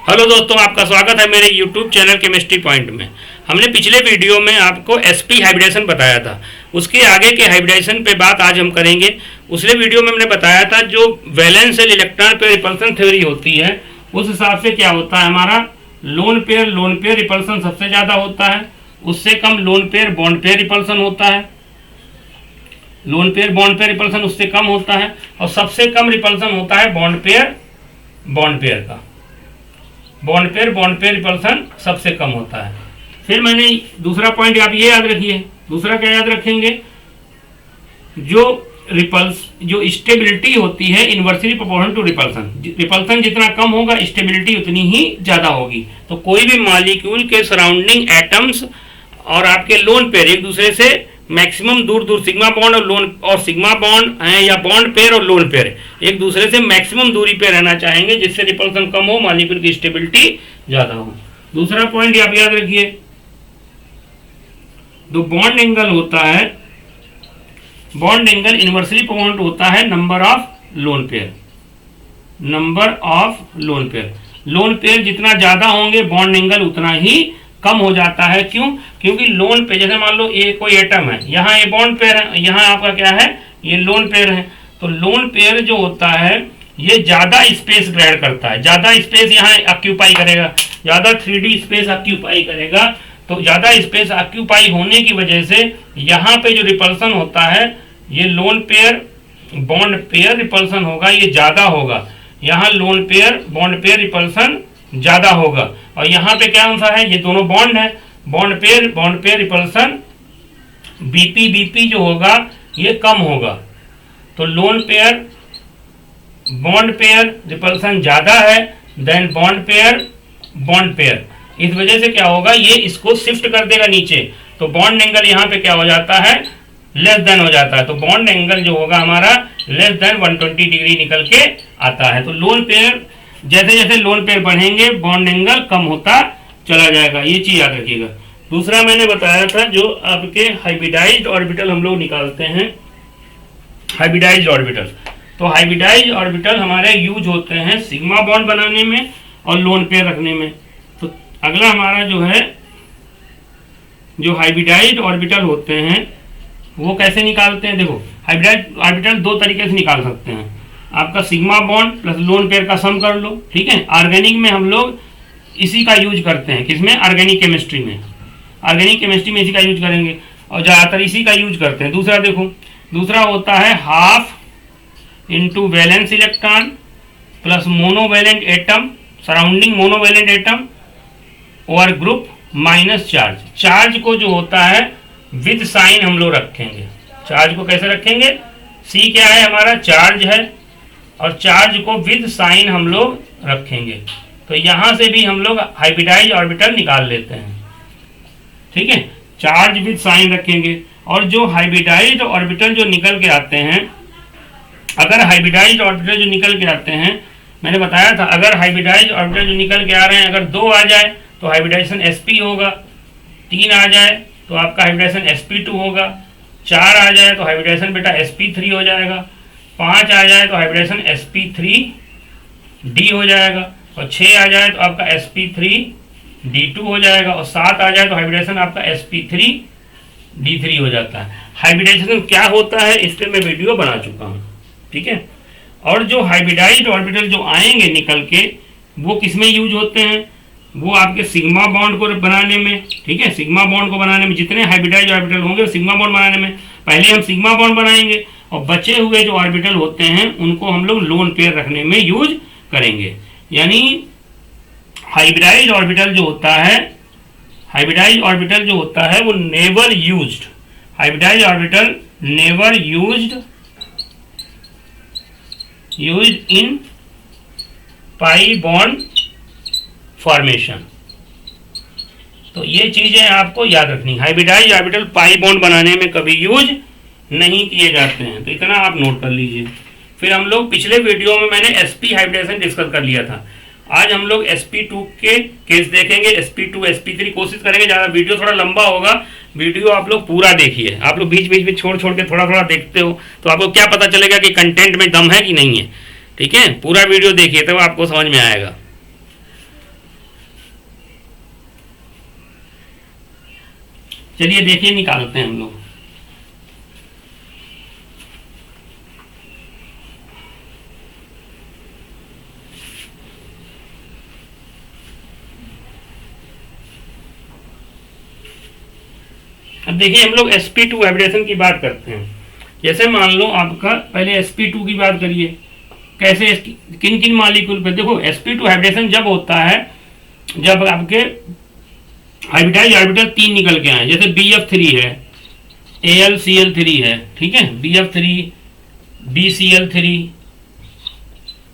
Hello दोस्तों, आपका स्वागत है मेरे YouTube चैनल केमिस्ट्री पॉइंट में। हमने पिछले वीडियो में आपको sp हाइब्रिडेशन बताया था। उसके आगे के हाइब्रिडेशन पे बात आज हम करेंगे। उसले वीडियो में हमने बताया था जो वैलेंस सेल इलेक्ट्रॉन पे रिपल्सन थ्योरी होती है उस हिसाब से क्या होता है, हमारा लोन पेयर रिपल्सन सबसे ज़्यादा होता है, उससे कम lone pair bond pair repulsion होता है, lone pair bond pair repulsion उससे कम होता है, और सबसे कम रिपल्सन होता है बॉन्ड पेयर का। बॉन्ड पेयर रिपल्सन सबसे कम होता है। फिर मैंने दूसरा पॉइंट आप ये याद रखिए, दूसरा क्या याद रखेंगे, जो स्टेबिलिटी होती है इन्वर्सली प्रोपोर्शनल टू रिपल्सन जितना कम होगा स्टेबिलिटी उतनी ही ज़्यादा होगी। तो कोई भी मॉलिक्यूल के सराउंडिंग एटम्स और आपके लोन पेयर एक दूसरे से मैक्सिमम दूर सिग्मा बॉन्ड और सिग्मा बॉन्ड है या बॉन्ड पेयर और लोन पेयर एक दूसरे से मैक्सिमम दूरी पे रहना चाहेंगे जिससे रिपल्सन कम हो, मॉलिक्यूल की स्टेबिलिटी ज़्यादा हो। दूसरा पॉइंट आप याद रखिए, जो बॉन्ड एंगल होता है, बॉन्ड एंगल इन्वर्सली प्रोपोर्शनल होता है number of lone pair. Lone pair जितना ज़्यादा होंगे बॉन्ड एंगल उतना ही कम हो जाता है। क्यों? क्योंकि लोन पे जैसे मान लो ये कोई एटम है, यहाँ ये बॉन्ड पेयर है, यहाँ आपका क्या है, ये लोन पेयर है। तो लोन पेयर जो होता है ये ज़्यादा स्पेस ग्रहण करता है, ज़्यादा स्पेस यहाँ ऑक्यूपाई करेगा, ज़्यादा 3D स्पेस ऑक्यूपाई करेगा। तो ज़्यादा स्पेस ऑक्यूपाई होने की वजह से यहाँ पे जो रिपल्सन होता है ये loan pair bond pair repulsion होगा, ये ज़्यादा होगा। यहाँ loan pair bond pair repulsion ज़्यादा होगा, और यहाँ पे क्या सा है, ये दोनों बॉन्ड है, बॉन्ड पेयर रिपल्सन बीपी जो होगा ये कम होगा। तो loan pair bond pair repulsion ज़्यादा है देन बॉन्ड पेयर। इस वजह से क्या होगा, ये इसको शिफ्ट कर देगा नीचे, तो बॉन्ड एंगल यहाँ पे क्या हो जाता है, लेस देन हो जाता है। तो बॉन्ड एंगल जो होगा हमारा लेस देन 120 डिग्री निकल के आता है। तो लोन पेयर जैसे जैसे लोन पेयर बढ़ेंगे बॉन्ड एंगल कम होता चला जाएगा, ये चीज़ याद रखिएगा। दूसरा मैंने बताया था जो आपके हाइब्रिडाइज्ड ऑर्बिटल हम लोग निकालते हैं, हाइब्रिडाइज्ड ऑर्बिटल। तो हाइब्रिडाइज्ड ऑर्बिटल हमारे यूज होते हैं सिग्मा बॉन्ड बनाने में और लोन पेयर रखने में। तो अगला हमारा जो है, जो हाइब्रिडाइज्ड ऑर्बिटल होते हैं वो कैसे निकालते हैं। देखो हाइब्रिडाइज्ड ऑर्बिटल दो तरीके से निकाल सकते हैं, आपका sigma bond plus lone pair का सम कर लो, ठीक है। ऑर्गेनिक में हम लोग इसी का यूज करते हैं, किसमें, ऑर्गेनिक केमिस्ट्री में इसी का यूज करेंगे और ज़्यादातर इसी का यूज करते हैं। दूसरा देखो, दूसरा होता है half into valence electron plus monovalent atom surrounding monovalent atom और ग्रुप माइनस चार्ज को जो होता है विद साइन हम लोग रखेंगे। चार्ज को कैसे रखेंगे, सी क्या है हमारा, चार्ज है, और चार्ज को विद साइन हम लोग रखेंगे। तो यहाँ से भी हम लोग हाइब्रिडाइज्ड ऑर्बिटल निकाल लेते हैं, ठीक है। चार्ज विद साइन रखेंगे, और जो हाइब्रिडाइज्ड ऑर्बिटल जो निकल के आते हैं, अगर हाइब्रिडाइज्ड ऑर्बिटल जो निकल के आते हैं, मैंने बताया था अगर हाइब्रिडाइज्ड ऑर्बिटल जो निकल के आ रहे हैं, अगर 2 आ जाए तो हाइब्रिडाइजेशन sp होगा, 3 आ जाए तो आपका हाइब्रिडाइजेशन sp2 होगा, 4 आ जाए तो हाइब्रिडाइजेशन बेटा sp3 हो जाएगा, 5 आ जाए तो हाइब्रिडेशन sp3d हो जाएगा, और 6 आ जाए तो आपका sp3d2 हो जाएगा, और 7 आ जाए तो हाइब्रिडेशन आपका sp3d3 हो जाता है। हाइब्रिडेशन क्या होता है इस पर मैं वीडियो बना चुका हूँ, ठीक है। और जो हाइब्रिडाइज्ड ऑर्बिटल जो आएंगे निकल के वो किस में यूज होते हैं, वो आपके सिग्मा बॉन्ड को बनाने में, ठीक है। सिग्मा बॉन्ड को बनाने में जितने हाइब्रिडाइज्ड ऑर्बिटल होंगे सिग्मा बॉन्ड बनाने में पहले हम सिग्मा बॉन्ड बनाएंगे, और बचे हुए जो ऑर्बिटल होते हैं उनको हम लोग लोन पेयर रखने में यूज करेंगे। यानी हाइब्रिडाइज्ड ऑर्बिटल जो होता है वो never used, hybridised orbital never used in pi bond formation. तो ये चीजें आपको याद रखनी, हाइब्रिडाइज्ड ऑर्बिटल पाई बॉन्ड बनाने में कभी यूज नहीं किए जाते हैं, तो इतना आप नोट कर लीजिए। फिर हम लोग पिछले वीडियो में मैंने sp हाइब्रिडेशन डिस्कस कर लिया था, आज हम लोग sp2 के केस देखेंगे, sp2 sp3 कोशिश करेंगे, ज़्यादा वीडियो थोड़ा लंबा होगा, वीडियो आप लोग पूरा देखिए। आप लोग बीच बीच में छोड़ के थोड़ा देखते हो तो आपको क्या पता चलेगा कि कंटेंट में दम है कि नहीं है, ठीक है। पूरा वीडियो देखिए तब आपको समझ में आएगा। चलिए देखिए निकालते हैं हम लोग। अब देखिए हम लोग sp2 हाइब्रिडेशन की बात करते हैं। जैसे मान लो आपका, पहले sp2 की बात करिए, कैसे किन किन मॉलिक्यूल पे। देखो sp2 हाइब्रिडेशन जब होता है जब आपके हाइब्रिडाइज ऑर्बिटल 3 निकल के आए, जैसे bf3 है, AlCl3 है, ठीक है, bf3 BCl3,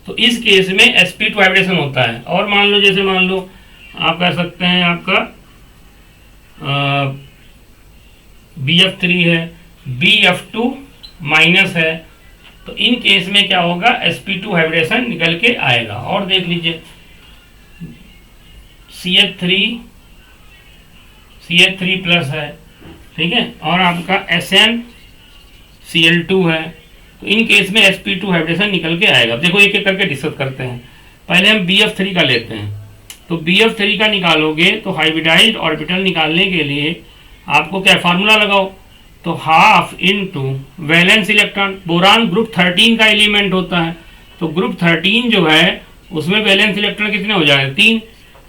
तो इस केस में sp2 हाइब्रिडेशन होता है। और मान लो, जैसे मान लो आप कह सकते हैं आपका bf3 है, bf2 माइनस है, तो इन केस में क्या होगा, sp2 हाइब्रिडेशन निकल के आएगा। और देख लीजिए CH3 प्लस है, ठीक है, और आपका SnCl2 है, तो इन केस में sp2 हाइब्रिडेशन निकल के आएगा। देखो एक एक करके डिस्कस करते हैं। पहले हम bf3 का लेते हैं, तो bf3 का निकालोगे तो हाइब्रिडाइज्ड ऑर्बिटल निकालने के लिए आपको क्या फार्मूला लगाओ, तो half into valence electron. Boron group 13 का एलिमेंट होता है, तो ग्रुप 13 जो है उसमें वैलेंस इलेक्ट्रॉन कितने हो जाएगा, 3,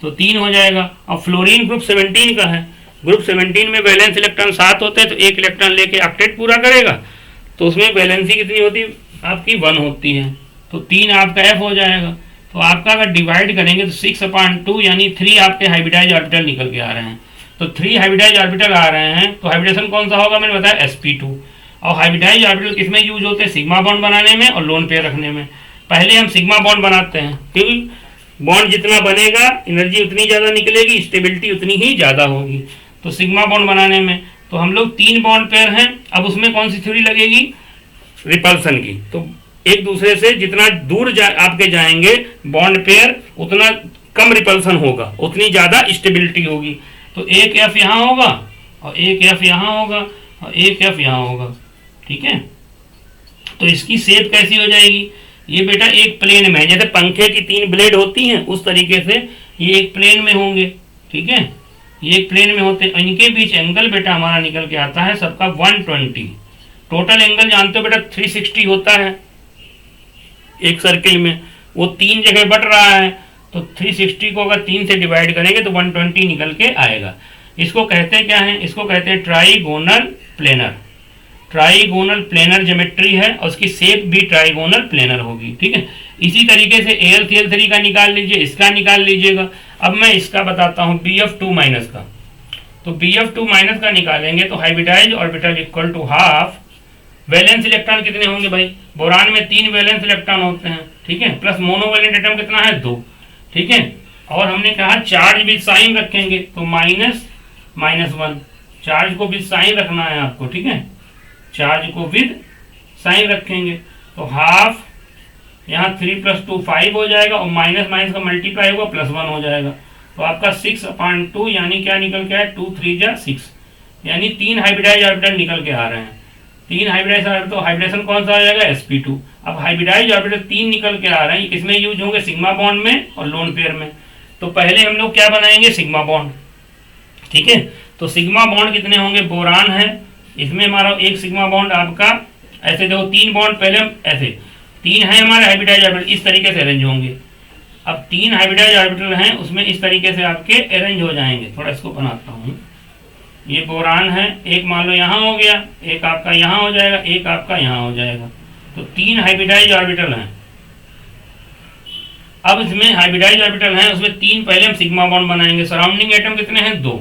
तो 3 हो जाएगा। और फ्लोरीन ग्रुप 17 का है, ग्रुप 17 में वैलेंस इलेक्ट्रॉन 7 होते हैं, तो एक इलेक्ट्रॉन लेके ऑक्टेट पूरा करेगा, तो उसमें वैलेंसी कितनी होती है आपकी, 1 होती है, तो 3 आपका F हो जाएगा। तो आपका अगर डिवाइड करेंगे तो 6/2 यानी 3 आपके हाइब्रिडाइज ऑर्बिटल निकल के आ रहे हैं। तो 3 हाइब्रिडाइज ऑर्बिटल आ रहे हैं, तो हाइब्रिडेशन कौन सा होगा, मैंने बताया sp2। और हाइब्रिडाइज ऑर्बिटल किसमें यूज होते हैं, सिग्मा बॉन्ड बनाने में और लोन पेयर रखने में। पहले हम सिग्मा बॉन्ड बनाते हैं, क्योंकि बॉन्ड जितना बनेगा एनर्जी उतनी ज़्यादा निकलेगी, स्टेबिलिटी उतनी ही ज़्यादा होगी। तो सिग्मा बॉन्ड बनाने में तो हम लोग 3 बॉन्ड पेयर हैं, अब उसमें कौन सी थ्योरी लगेगी, रिपल्सन की। तो एक दूसरे से जितना दूर आपके जाएंगे बॉन्ड पेयर, उतना कम रिपल्सन होगा, उतनी ज़्यादा स्टेबिलिटी होगी। तो एक F यहाँ होगा और एक F यहाँ होगा और एक F यहाँ होगा, ठीक है। तो इसकी शेप कैसी हो जाएगी, ये बेटा एक प्लेन में, जैसे पंखे की 3 ब्लेड होती हैं उस तरीके से ये एक प्लेन में होंगे, ठीक है, ये एक प्लेन में होते हैं। इनके बीच एंगल बेटा हमारा निकल के आता है सबका 120। टोटल एंगल जानते हो बेटा 360 होता है एक सर्किल में, वो 3 जगह बट रहा है, तो 360 को अगर 3 से डिवाइड करेंगे तो 120 निकल के आएगा। इसको कहते हैं क्या है, इसको कहते हैं trigonal planar. Trigonal planar geometry है और उसकी शेप भी ट्राइगोनल प्लेनर होगी, ठीक है। इसी तरीके से AlCl3 का निकाल लीजिए, इसका निकाल लीजिएगा। अब मैं इसका बताता हूँ bf2 माइनस का, तो bf2 माइनस का निकालेंगे तो hybridize orbital equal to half, valence electron कितने होंगे भाई, बोरान में 3 वैलेंस इलेक्ट्रॉन होते हैं, ठीक है, प्लस मोनोवैलेंट एटम कितना है, 2, ठीक है। और हमने कहा चार्ज विद साइन रखेंगे, तो -1, चार्ज को विद साइन रखना है आपको, ठीक है, चार्ज को विद साइन रखेंगे, तो हाफ यहाँ 3 + 2 5 हो जाएगा, और माइनस माइनस का मल्टीप्लाई होगा +1 हो जाएगा, तो आपका 6/2 यानी क्या निकल के आया, 2 3 जा 6, यानी 3 हाइब्रिडाइज ऑर्बिटल निकल के आ रहे हैं। 3 हाइब्रिडाइज ऑर्बिटल, तो हाइब्रिडेशन कौन सा आ जाएगा, sp2। अब हाइब्रिडाइज ऑर्बिटल 3 निकल के आ रहे हैं, किसमें यूज होंगे, सिग्मा बॉन्ड में और लोन पेयर में। तो पहले हम लोग क्या बनाएंगे, सिग्मा बॉन्ड, ठीक है। तो सिग्मा बॉन्ड कितने होंगे, बोरान है, इसमें हमारा एक सिग्मा बॉन्ड आपका, ऐसे देखो 3 बॉन्ड पहले हम ऐसे 3 है हमारे हाइब्रिडाइज ऑर्बिटल, इस तरीके से अरेंज होंगे। अब 3 हाइब्रिडाइज ऑर्बिटल हैं, उसमें इस तरीके से आपके अरेंज हो जाएंगे। थोड़ा इसको बनाता हूँ, ये बोरान है, एक मान लो यहाँ हो गया, एक आपका यहाँ हो जाएगा, एक आपका यहाँ हो जाएगा, तो 3 हाइब्रिडाइज ऑर्बिटल हैं। अब इसमें हाइब्रिडाइज ऑर्बिटल हैं, उसमें 3 पहले हम सिग्मा बॉन्ड बनाएंगे। सराउंडिंग एटम कितने हैं, 2,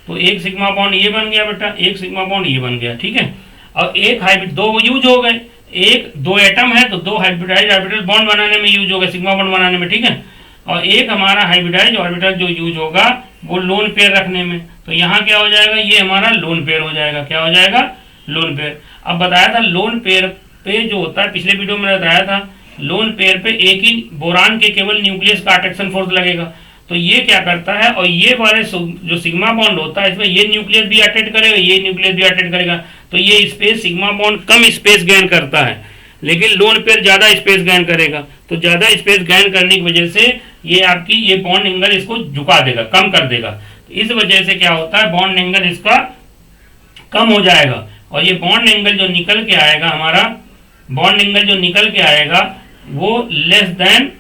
तो एक सिग्मा बॉन्ड ये बन गया बेटा, एक सिग्मा बॉन्ड ये बन गया, ठीक है। और एक हाइब्रिड 2 यूज हो गए, एक 2 एटम है तो 2 हाइब्रिडाइज ऑर्बिटल बॉन्ड बनाने में यूज होगा, सिग्मा बॉन्ड बनाने में, ठीक है। और एक हमारा हाइब्रिडाइज ऑर्बिटल जो यूज होगा वो लोन पेयर रखने में, तो यहाँ क्या हो जाएगा, ये हमारा लोन पेयर हो जाएगा, क्या हो जाएगा, लोन पेयर। अब बताया था लोन पेयर पे जो होता है, पिछले वीडियो में बताया था, लोन पेयर पे एक ही बोरान के केवल न्यूक्लियस का अट्रैक्शन फोर्स लगेगा, तो ये क्या करता है, और ये वाले जो सिग्मा बॉन्ड होता है इसमें ये न्यूक्लियस भी अटैच करेगा, ये न्यूक्लियस भी अटैच करेगा, तो ये स्पेस, सिग्मा बॉन्ड कम स्पेस गेन करता है, लेकिन लोन पेयर ज़्यादा स्पेस गेन करेगा। तो ज़्यादा स्पेस गेन करने की वजह से ये आपकी ये बॉन्ड एंगल इसको झुका देगा, कम कर देगा। तो इस वजह से क्या होता है, बॉन्ड एंगल इसका कम हो जाएगा। और ये बॉन्ड एंगल जो निकल के आएगा हमारा, बॉन्ड एंगल जो निकल के आएगा वो लेस देन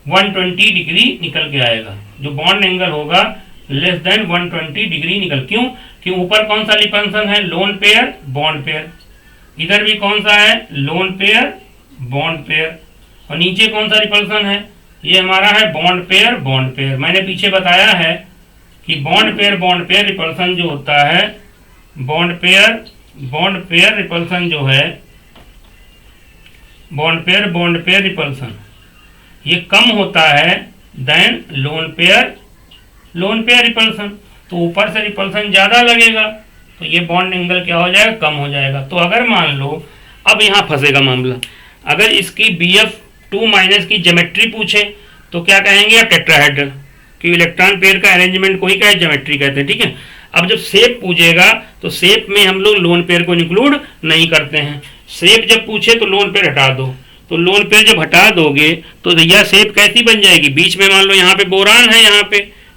120 डिग्री निकल के आएगा। जो बॉन्ड एंगल होगा लेस देन 120 डिग्री निकल, क्यों कि ऊपर कौन सा रिपल्सन है, लोन पेयर बॉन्ड पेयर, इधर भी कौन सा है, लोन पेयर बॉन्ड पेयर, और नीचे कौन सा रिपल्सन है, ये हमारा है बॉन्ड पेयर। मैंने पीछे बताया है कि बॉन्ड पेयर रिपल्सन जो होता है, बॉन्ड पेयर रिपल्सन जो है, बॉन्ड पेयर रिपल्सन ये कम होता है देन लोन पेयर रिपल्सन। तो ऊपर से रिपल्सन ज़्यादा लगेगा तो ये बॉन्ड एंगल क्या हो जाएगा, कम हो जाएगा। तो अगर मान लो, अब यहाँ फंसेगा मामला, अगर इसकी BF2- की ज्योमेट्री पूछे तो क्या कहेंगे, आप टेट्राहेड्रल, कि इलेक्ट्रॉन पेयर का अरेंजमेंट को ही क्या ज्योमेट्री कहते हैं, ठीक है। अब जब शेप पूछेगा तो शेप में हम लोग लोन पेयर को इंक्लूड नहीं करते हैं। शेप जब पूछे तो लोन पेयर हटा दो, तो लोन पेयर जब हटा दोगे तो यह शेप कैसी बन जाएगी, बीच में मान लो यहाँ पे बोरान है,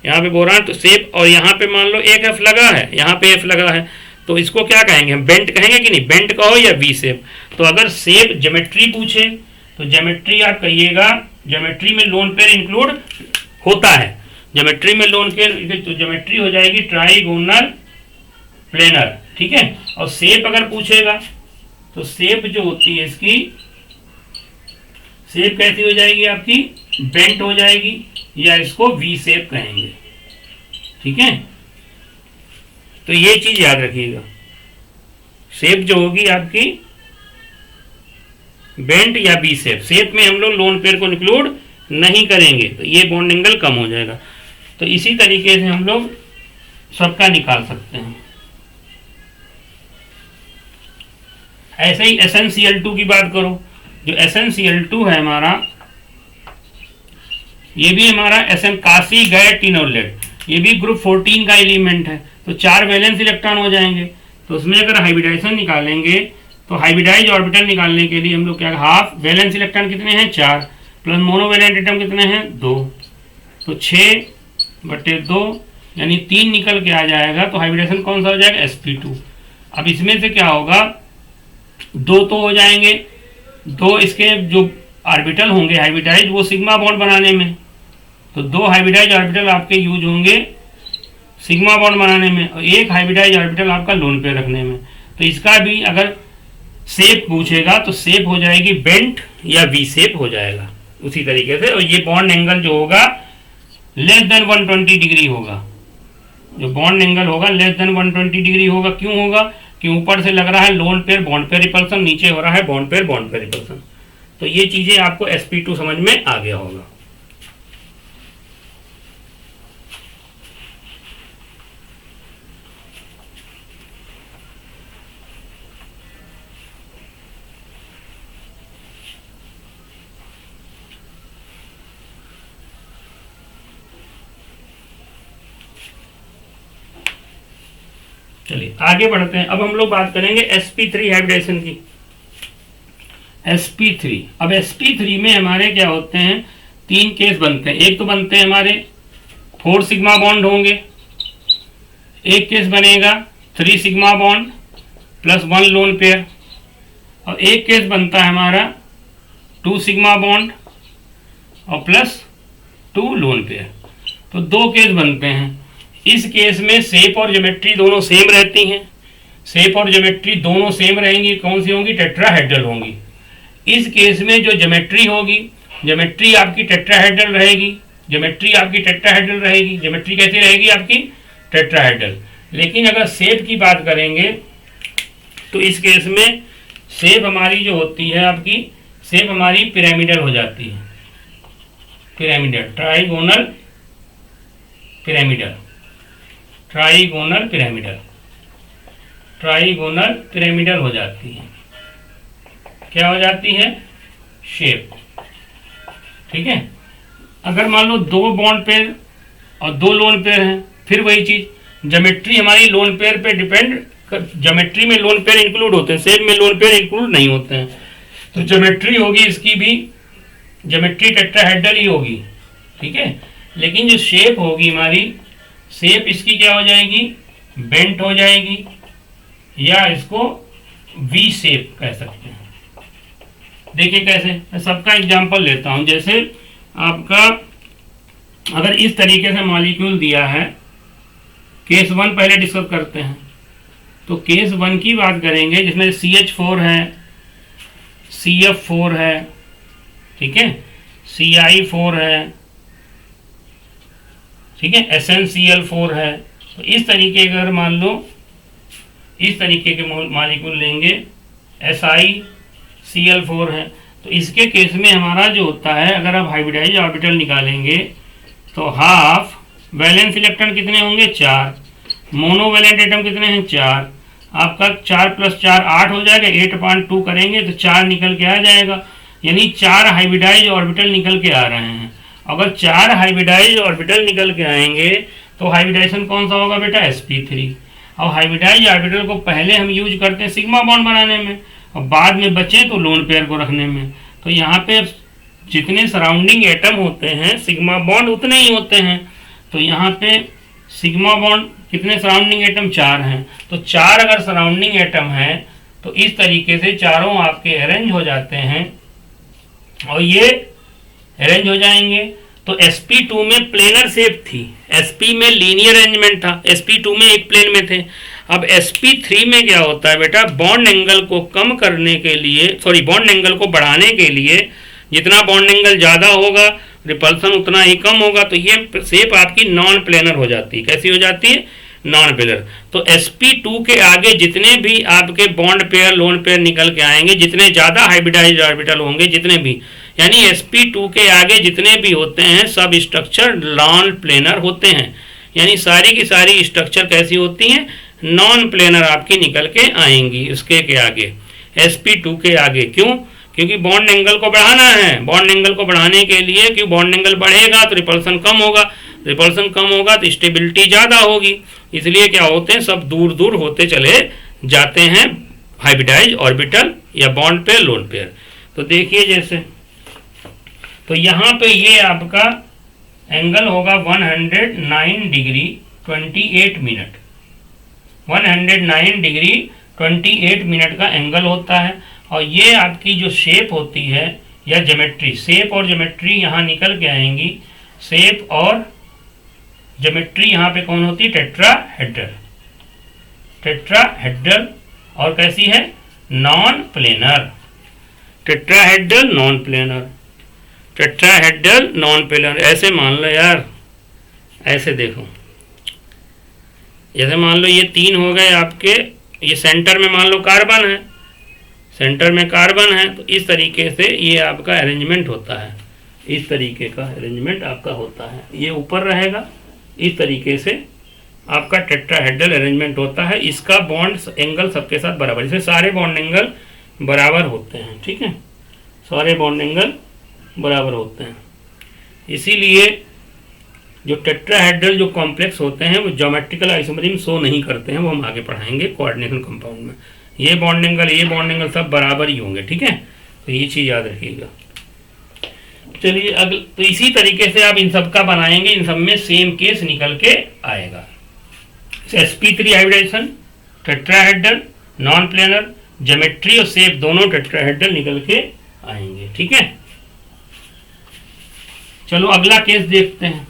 यहाँ पे बोरान, तो शेप, और यहाँ पे मान लो एक एफ लगा है, यहाँ पे एफ लगा है, तो इसको क्या कहेंगे, हम बेंट कहेंगे कि नहीं, बेंट कहो या वी शेप। तो अगर शेप ज्योमेट्री पूछे तो ज्योमेट्री आप कहिएगा, ज्योमेट्री में लोन पेयर इंक्लूड होता है, ज्योमेट्री में लोन पेयर, तो ज्योमेट्री हो जाएगी ट्राइगोनल प्लेनर, ठीक है। और शेप अगर पूछेगा तो शेप जो होती है इसकी, शेप कैसी हो जाएगी आपकी, बेंट हो जाएगी, या इसको वी शेप कहेंगे, ठीक है। तो ये चीज याद रखिएगा, शेप जो होगी आपकी बेंट या वी शेप, शेप में हम लोग लोन पेयर को इंक्लूड नहीं करेंगे तो ये बॉन्ड एंगल कम हो जाएगा। तो इसी तरीके से हम लोग सबका निकाल सकते हैं। ऐसे ही SnCl2 की बात करो, जो SnCl2 है हमारा, ये भी हमारा SN कासी गैर टिनोलेट, ये भी ग्रुप 14 का एलिमेंट है, तो 4 वैलेंस इलेक्ट्रॉन हो जाएंगे। तो उसमें अगर हाइब्रिडाइजेशन निकालेंगे तो हाइब्रिडाइज ऑर्बिटल निकालने के लिए हम लोग क्या, हाफ वैलेंस इलेक्ट्रॉन कितने हैं, 4, प्लस मोनोवैलेंट एटम कितने हैं, 2, तो 6/2 यानी 3 निकल के आ जाएगा। तो हाइब्रिडेशन कौन सा हो जाएगा, sp2। अब इसमें से क्या होगा, 2 तो हो जाएंगे, 2 इसके जो ऑर्बिटल होंगे हाइब्रिडाइज वो सिग्मा बॉन्ड बनाने में, तो 2 हाइब्रिडाइज ऑर्बिटल आपके यूज होंगे सिग्मा बॉन्ड बनाने में, और 1 हाइब्रिडाइज ऑर्बिटल आपका लोन पे रखने में। तो इसका भी अगर शेप पूछेगा तो शेप हो जाएगी बेंट या वी शेप हो जाएगा उसी तरीके से। और ये बॉन्ड एंगल जो होगा लेस देन 120 डिग्री होगा, जो बॉन्ड एंगल होगा लेस देन 120 डिग्री होगा। क्यों होगा, कि ऊपर से लग रहा है lone pair bond pair repulsion, नीचे हो रहा है बॉन्ड पेयर रिपल्सन। तो ये चीजें आपको sp2 समझ में आ गया होगा। चलिए आगे बढ़ते हैं। अब हम लोग बात करेंगे sp3 हाइब्रिडेशन की। sp3, अब sp3 में हमारे क्या होते हैं, 3 केस बनते हैं। एक तो बनते हैं हमारे 4 सिग्मा बॉन्ड होंगे, एक केस बनेगा 3 sigma bond plus 1 lone pair, और एक केस बनता है हमारा 2 सिग्मा बॉन्ड और प्लस 2 लोन पेयर। तो 2 केस बनते हैं। इस केस में शेप और ज्योमेट्री दोनों सेम रहती हैं, शेप और ज्योमेट्री दोनों सेम रहेंगी। कौन सी होंगी, टेट्राहेड्रल होंगी। इस केस में जो ज्योमेट्री होगी, ज्योमेट्री आपकी टेट्राहेड्रल रहेगी, ज्योमेट्री आपकी टेट्राहेड्रल रहेगी। ज्योमेट्री कैसी रहेगी आपकी, टेट्राहेड्रल। लेकिन अगर शेप की बात करेंगे तो इस केस में शेप हमारी जो होती है आपकी, शेप हमारी पिरामिडल हो जाती है, pyramidal, trigonal pyramidal, trigonal pyramidal, trigonal pyramidal हो जाती है। क्या हो जाती है, शेप, ठीक है। अगर मान लो 2 बॉन्ड पेयर और 2 लोन पेयर हैं, फिर वही चीज, ज्योमेट्री हमारी लोन पेयर पे डिपेंड, ज्योमेट्री में लोन पेयर इंक्लूड होते हैं, शेप में लोन पेयर इंक्लूड नहीं होते हैं। तो ज्योमेट्री होगी इसकी भी, ज्योमेट्री टेट्राहेड्रल ही होगी, ठीक है। लेकिन जो शेप होगी हमारी, शेप इसकी क्या हो जाएगी, बेंट हो जाएगी, या इसको वी शेप कह सकते हैं। देखिए कैसे, मैं सबका एग्जांपल लेता हूं। जैसे आपका अगर इस तरीके से मॉलिक्यूल दिया है, केस 1 पहले डिस्कस करते हैं। तो केस 1 की बात करेंगे जिसमें CH4 है, CF4 है, ठीक है, CI4 है, ठीक है, SnCl4 है। तो इस तरीके का अगर मान लो इस तरीके के मॉलिक्यूल लेंगे, SiCl4 है, तो इसके केस में हमारा जो होता है, अगर आप हाइब्रिडाइज ऑर्बिटल निकालेंगे तो हाफ वैलेंस इलेक्ट्रॉन कितने होंगे, 4, मोनोवैलेंट एटम कितने हैं, 4, आपका 4 + 4 8 हो जाएगा, 8.2 करेंगे तो 4 निकल के आ जाएगा, यानी 4 हाइब्रिडाइज ऑर्बिटल निकल के आ रहे हैं। अगर 4 हाइब्रिडाइज ऑर्बिटल निकल के आएंगे तो हाइब्रिडाइजेशन कौन सा होगा बेटा, sp3। और हाइब्रिडाइज ऑर्बिटल को पहले हम यूज करते हैं सिग्मा बॉन्ड बनाने में और बाद में बचे तो लोन पेयर को रखने में। तो यहाँ पे जितने सराउंडिंग एटम होते हैं सिग्मा बॉन्ड उतने ही होते हैं। तो यहाँ पे सिग्मा बॉन्ड कितने सराउंडिंग एटम, 4 हैं। तो 4 अगर सराउंडिंग एटम है तो इस तरीके से चारों आपके अरेंज हो जाते हैं और ये अरेंज हो जाएंगे। तो sp2 में प्लेनर शेप थी, sp में लीनियर अरेंजमेंट था, sp2 में एक प्लेन में थे। अब sp3 में क्या होता है बेटा, बॉन्ड एंगल को कम करने के लिए, सॉरी बॉन्ड एंगल को बढ़ाने के लिए, जितना बॉन्ड एंगल ज़्यादा होगा रिपल्सन उतना ही कम होगा। तो ये शेप आपकी नॉन प्लेनर हो जाती है। कैसी हो जाती है, नॉन प्लेनर। तो sp2 के आगे जितने भी आपके बॉन्ड पेयर लोन पेयर निकल के आएंगे, जितने ज़्यादा हाइब्रिडाइज ऑर्बिटल होंगे, जितने भी, यानी sp2 के आगे जितने भी होते हैं सब स्ट्रक्चर नॉन प्लेनर होते हैं। यानी सारी की सारी स्ट्रक्चर कैसी होती हैं, नॉन प्लेनर आपकी निकल के आएंगी उसके के आगे, sp2 के आगे। क्यों, क्योंकि बॉन्ड एंगल को बढ़ाना है। बॉन्ड एंगल को बढ़ाने के लिए, क्योंकि बॉन्ड एंगल बढ़ेगा तो रिपल्सन कम होगा, रिपल्सन कम होगा तो स्टेबिलिटी ज़्यादा होगी। इसलिए क्या होते हैं, सब दूर दूर होते चले जाते हैं हाइब्रिडाइज ऑर्बिटल या बॉन्ड पेयर लोन पेयर। तो देखिए जैसे, तो यहाँ पे ये आपका एंगल होगा 109 डिग्री 28 मिनट, 109 डिग्री 28 मिनट का एंगल होता है। और ये आपकी जो शेप होती है या ज्योमेट्री, शेप और ज्योमेट्री यहाँ निकल के आएंगी। शेप और ज्योमेट्री यहाँ पे कौन होती है, टेट्राहेड्रल, टेट्राहेड्रल। और कैसी है, non planar, tetrahedral non planar, tetrahedral non planar. ऐसे मान लो यार, ऐसे देखो, जैसे मान लो ये 3 हो गए आपके, ये सेंटर में मान लो कार्बन है, सेंटर में कार्बन है, तो इस तरीके से ये आपका अरेंजमेंट होता है। इस तरीके का अरेंजमेंट आपका होता है, ये ऊपर रहेगा, इस तरीके से आपका टेट्राहेड्रल अरेंजमेंट होता है। इसका बॉन्ड एंगल सबके साथ बराबर, इसमें सारे बॉन्ड एंगल बराबर होते हैं, ठीक है, सारे बॉन्ड एंगल बराबर होते हैं। इसीलिए जो टेट्राहेड्रल जो कॉम्प्लेक्स होते हैं वो ज्योमेट्रिकल आइसोमरिज्म शो नहीं करते हैं, वो हम आगे पढ़ाएंगे कोऑर्डिनेशन कंपाउंड में। ये बॉन्ड एंगल सब बराबर ही होंगे, ठीक है, तो ये चीज़ याद रखिएगा। चलिए तो इसी तरीके से आप इन सब का बनाएंगे, इन सब में सेम केस निकल के आएगा। sp3 hybridization, tetrahedral, non planar, geometry और शेप दोनों टेट्राहेड्रल निकल के आएंगे, ठीक है। चलो अगला केस देखते हैं।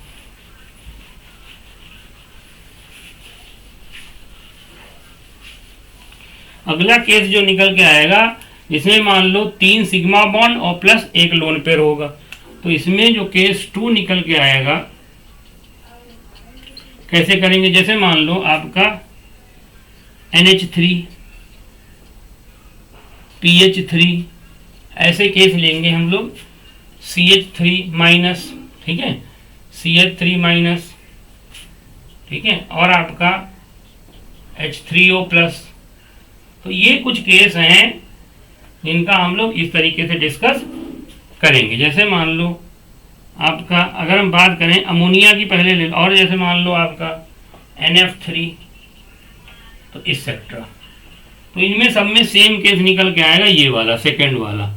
अगला केस जो निकल के आएगा, इसमें मान लो 3 सिग्मा बॉन्ड और प्लस 1 लोन पेयर होगा। तो इसमें जो केस 2 निकल के आएगा, कैसे करेंगे, जैसे मान लो आपका NH3 PH3, ऐसे केस लेंगे हम लोग, CH3 माइनस, ठीक है, CH3 माइनस, ठीक है, और आपका H3O प्लस। तो ये कुछ केस हैं जिनका हम लोग इस तरीके से डिस्कस करेंगे। जैसे मान लो आपका, अगर हम बात करें अमोनिया की पहले ले, और जैसे मान लो आपका NF3, तो इस सेक्टर, तो इनमें सब में सेम केस निकल के आएगा, ये वाला सेकेंड वाला।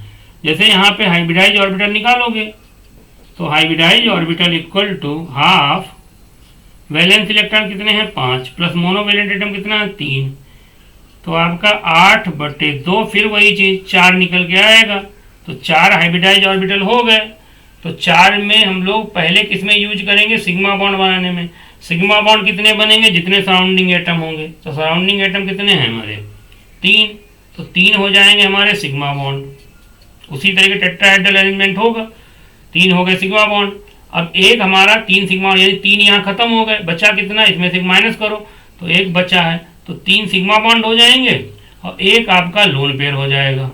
जैसे यहाँ पे हाइब्रिडाइज ऑर्बिटल निकालोगे तो hybridize orbital equal to half valence electron कितने हैं, 5, प्लस मोनोवैलेंट एटम कितना है, 3, तो आपका 8/2, फिर वही चीज़ 4 निकल के आएगा, तो 4 हाइब्रिडाइज ऑर्बिटल हो गए। तो 4 में हम लोग पहले किस में यूज करेंगे, सिग्मा बॉन्ड बनाने में। सिग्मा बॉन्ड कितने बनेंगे, जितने सराउंडिंग एटम होंगे। तो सराउंडिंग एटम कितने हैं हमारे, 3, तो 3 हो जाएंगे हमारे सिग्मा बॉन्ड। उसी तरह के टेट्राहेड्रल अरेंजमेंट होगा, 3 हो गए सिग्मा बॉन्ड। अब एक हमारा 3 सिग्मा, यानी 3 यहाँ खत्म हो गए, बचा कितना, इसमें से माइनस करो तो 1 बचा है, तो 3 सिग्मा बॉन्ड हो जाएंगे और एक आपका लोन पेयर हो जाएगा।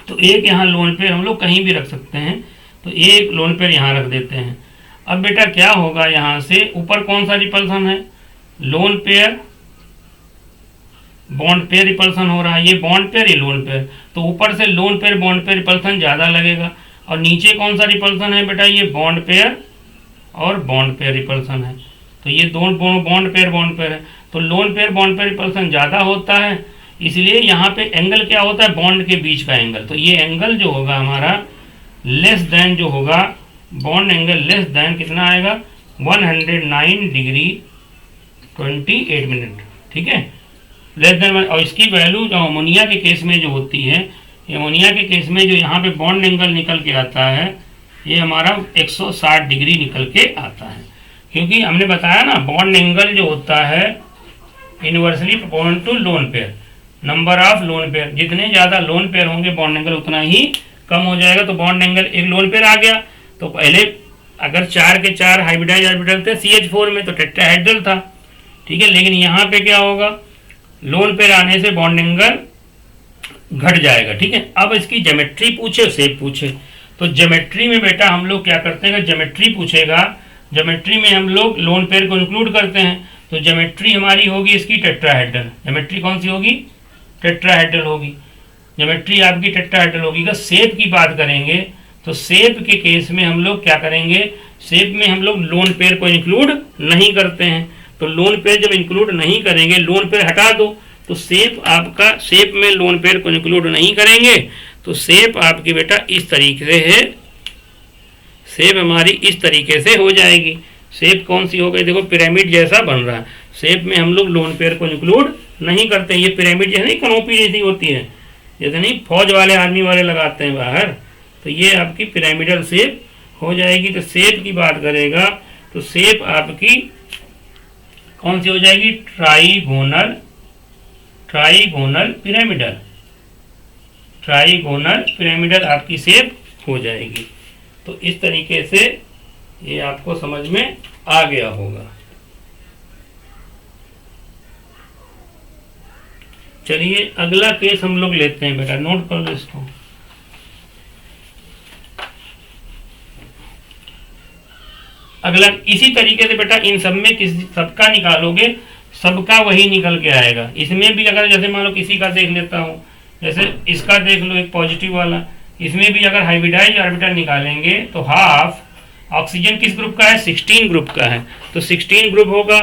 तो एक यहाँ लोन पेयर हम लोग कहीं भी रख सकते हैं, तो एक लोन पेयर यहाँ रख देते हैं। अब बेटा क्या होगा, यहाँ से ऊपर कौन सा रिपल्सन है, lone pair bond pair repulsion हो रहा है, ये बॉन्ड पेयर ये लोन पेयर, तो ऊपर से loan pair bond pair repulsion ज़्यादा लगेगा। और नीचे कौन सा रिपल्सन है बेटा, ये बॉन्ड पेयर और बॉन्ड पेयर रिपल्सन है। तो ये दोनों बॉन्ड पेयर है, तो loan pair bond pair repulsion ज़्यादा होता है, इसलिए यहाँ पे एंगल क्या होता है, बॉन्ड के बीच का एंगल। तो ये एंगल जो होगा हमारा लेस देन जो होगा, बॉन्ड एंगल लेस देन कितना आएगा, 109 डिग्री 28 मिनट, ठीक है, लेस देन। और इसकी वैल्यू जो अमोनिया के केस में जो होती है, अमोनिया के केस में जो यहाँ पे बॉन्ड एंगल निकल के आता है, ये हमारा 160 डिग्री निकल के आता है, क्योंकि हमने बताया ना बॉन्ड एंगल जो होता है inversely proportional to lone pair, number of lone pair. जितने ज़्यादा लोन पेयर होंगे बॉन्ड एंगल उतना ही कम हो जाएगा। तो बॉन्ड एंगल, एक लोन पेयर आ गया, तो पहले अगर 4 के 4 हाइब्रिडाइज ऑर्बिटल थे CH4 में तो टेट्राहेड्रल था, ठीक है, लेकिन यहाँ पे क्या होगा, लोन पेयर आने से बॉन्ड एंगल घट जाएगा, ठीक है। अब इसकी ज्योमेट्री पूछे, शेप पूछे, तो ज्योमेट्री में बेटा हम लोग क्या करते हैं, ज्योमेट्री पूछेगा, ज्योमेट्री में हम लोग लोन पेयर को इंक्लूड करते हैं। तो ज्योमेट्री हमारी होगी इसकी टेट्राहेड्रल, ज्योमेट्री कौन सी होगी, टेट्राहेड्रल होगी, ज्योमेट्री आपकी टेट्राहेड्रल होगी। अगर शेप की बात करेंगे तो शेप के केस में हम लोग क्या करेंगे, शेप में हम लोग लोन पेयर को इंक्लूड नहीं करते हैं। तो लोन पेयर जब इंक्लूड नहीं करेंगे, लोन पेयर हटा दो, तो शेप आपका, शेप में लोन पेयर को इंक्लूड नहीं करेंगे तो शेप आपकी बेटा इस तरीके से है, शेप हमारी इस तरीके से हो जाएगी। शेप कौन सी हो गई, देखो पिरामिड जैसा बन रहा है। शेप में हम लोग लोन पेयर को इंक्लूड नहीं करते। ये पिरामिड जैसे नहीं, कनोपी जैसी होती है, जैसे नहीं फौज वाले आर्मी वाले लगाते हैं बाहर, तो ये आपकी पिरामिडल शेप हो जाएगी। तो शेप की बात करेगा तो शेप आपकी कौन सी हो जाएगी, ट्राइगोनल पिरामिडल, ट्राइगोनल पिरामिडल आपकी शेप हो जाएगी। तो इस तरीके से ये आपको समझ में आ गया होगा। चलिए अगला केस हम लोग लेते हैं बेटा, नोट कर लो इसको। अगला इसी तरीके से बेटा इन सब में किसी सबका निकालोगे, सबका वही निकल के आएगा। इसमें भी अगर जैसे मान लो किसी का देख लेता हूँ, जैसे इसका देख लो एक पॉजिटिव वाला, इसमें भी अगर हाइब्रिडाइज ऑर्बिटल निकालेंगे तो हाफ ऑक्सीजन किस ग्रुप का है, 16 ग्रुप का है। तो 16 ग्रुप होगा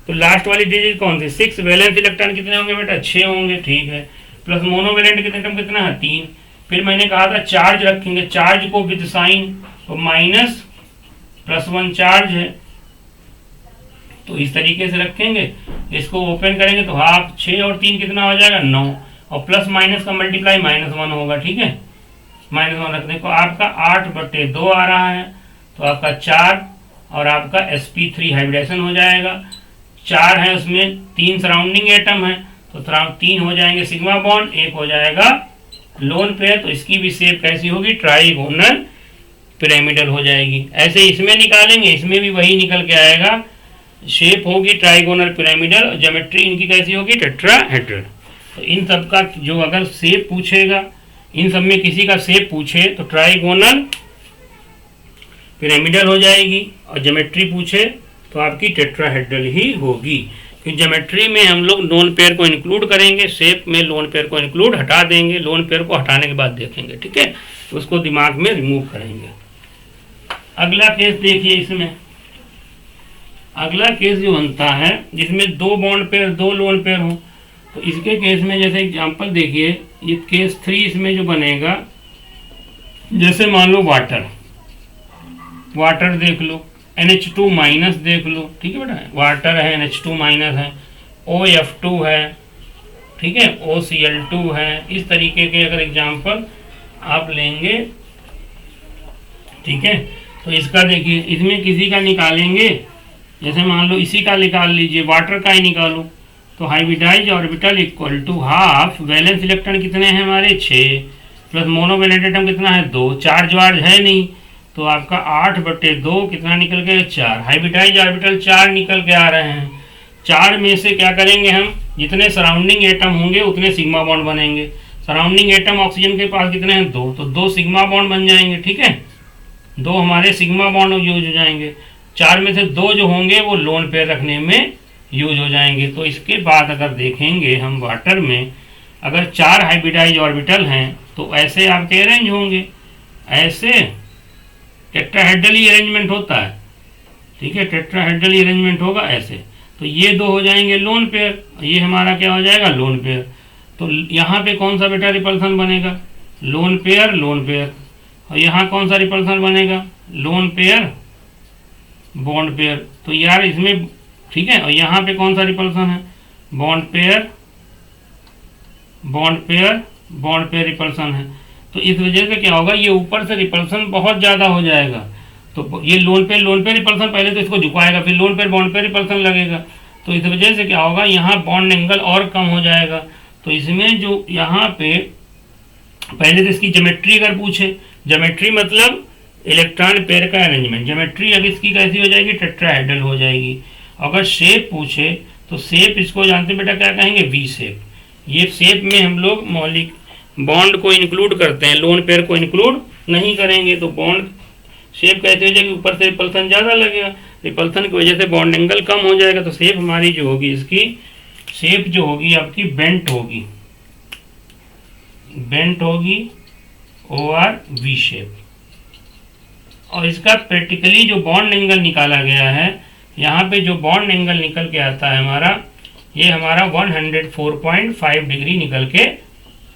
तो लास्ट वाली डिजिट कौन सी, 6। वैलेंस इलेक्ट्रॉन कितने होंगे बेटा, 6 होंगे, ठीक है। प्लस मोनोवेलेंट कितने कितना है, 3। फिर मैंने कहा था चार्ज रखेंगे, चार्ज को विद साइन, तो माइनस +1 चार्ज है, तो इस तरीके से रखेंगे। इसको ओपन करेंगे तो हाफ 6 और 3 कितना हो जाएगा, 9, और प्लस माइनस का मल्टीप्लाई -1 होगा, ठीक है, -1 रखने को आपका 8/2 आ रहा है, तो आपका 4 और आपका sp3 हाइब्रिडेशन हो जाएगा। 4 है उसमें 3 सराउंडिंग एटम है, तो 3 हो जाएंगे सिग्मा बॉन्ड, 1 हो जाएगा लोन पेयर। तो इसकी भी शेप कैसी होगी, ट्राइगोनल पिरामिडल हो जाएगी। ऐसे इसमें निकालेंगे, इसमें भी वही निकल के आएगा, शेप होगी ट्राइगोनल पिरामिडल, और ज्योमेट्री इनकी कैसी होगी, टेट्राहेड्रल। तो इन सब का जो अगर शेप पूछेगा, इन सब में किसी का शेप पूछे तो ट्राइगोनल पिरामिडल हो जाएगी, और ज्योमेट्री पूछे तो आपकी टेट्राहेड्रल ही होगी। क्योंकि ज्योमेट्री में हम लोग लोन पेयर को इंक्लूड करेंगे, शेप में लोन पेयर को इंक्लूड हटा देंगे, लोन पेयर को हटाने के बाद देखेंगे, ठीक है, उसको दिमाग में रिमूव करेंगे। अगला केस देखिए, इसमें अगला केस जो बनता है जिसमें 2 बॉन्ड पेयर 2 लोन पेयर हो, तो इसके केस में जैसे एग्जांपल देखिए, ये केस 3 इसमें जो बनेगा, जैसे मान लो वाटर देख लो, NH2- देख लो, ठीक है बेटा, वाटर है, NH2- है, OF2 है, ठीक है, OCl2 है। इस तरीके के अगर एग्जाम्पल आप लेंगे, ठीक है, तो इसका देखिए, इसमें किसी का निकालेंगे, जैसे मान लो इसी का निकाल लीजिए, वाटर का ही निकालो, तो hybridize orbital equal to half, valence electron कितने हैं हमारे 6, प्लस मोनोवैलेंट एटम कितना है 2, चार्ज वार्ज है नहीं, तो आपका 8/2 कितना निकल गया 4, हाइब्रिडाइज ऑर्बिटल 4 निकल के आ रहे हैं। 4 में से क्या करेंगे हम, जितने सराउंडिंग एटम होंगे उतने सिग्मा बॉन्ड बनेंगे। सराउंडिंग एटम ऑक्सीजन के पास कितने हैं 2, तो 2 सिग्मा बॉन्ड बन जाएंगे, ठीक है, 2 हमारे सिग्मा बॉन्ड यूज हो जाएंगे। 4 में से 2 जो होंगे वो लोन पेयर रखने में यूज हो जाएंगे। तो इसके बाद अगर देखेंगे हम वाटर में, अगर 4 हाइब्रिडाइज ऑर्बिटल हैं तो ऐसे आपके अरेंज होंगे, ऐसे टेट्राहेड्रली अरेंजमेंट होता है, ठीक है, टेट्राहेड्रली अरेंजमेंट होगा ऐसे, तो ये 2 हो जाएंगे लोन पेयर, ये हमारा क्या हो जाएगा लोन पेयर। तो यहाँ पे कौन सा बेटा रिपल्सन बनेगा, लोन पेयर लोन पेयर, और यहाँ कौन सा रिपल्सन बनेगा, लोन पेयर बॉन्ड पेयर। तो यार इसमें, ठीक है, और यहाँ पे कौन सा रिपल्सन है, bond pair bond pair bond pair repulsion है। तो इस वजह से क्या होगा, ये ऊपर से रिपल्सन बहुत ज़्यादा हो जाएगा, तो ये लोन पेयर रिपल्सन पहले तो इसको झुकाएगा, फिर loan pair bond pair repulsion लगेगा, तो इस वजह से क्या होगा, यहाँ बॉन्ड एंगल और कम हो जाएगा। तो इसमें जो यहाँ पे पहले तो इसकी ज्योमेट्री अगर पूछे, ज्योमेट्री मतलब इलेक्ट्रॉन पेयर का अरेंजमेंट, ज्योमेट्री अब इसकी कैसी हो जाएगी, टेट्राहेड्रल हो जाएगी। अगर शेप पूछे तो शेप इसको जानते बेटा क्या कहेंगे, वी शेप। ये शेप में हम लोग मौलिक बॉन्ड को इंक्लूड करते हैं, लोन पेयर को इंक्लूड नहीं करेंगे, तो बॉन्ड शेप कैसे हो जाएगी, ऊपर से रिपल्सन ज़्यादा लगेगा, रिपल्सन की वजह से बॉन्ड एंगल कम हो जाएगा, तो शेप हमारी जो होगी, इसकी शेप जो होगी आपकी बेंट होगी, बेंट होगी OR वी शेप। और इसका प्रैक्टिकली जो बॉन्ड एंगल निकाला गया है, यहाँ पे जो बॉन्ड एंगल निकल के आता है हमारा, ये हमारा 104.5 डिग्री निकल के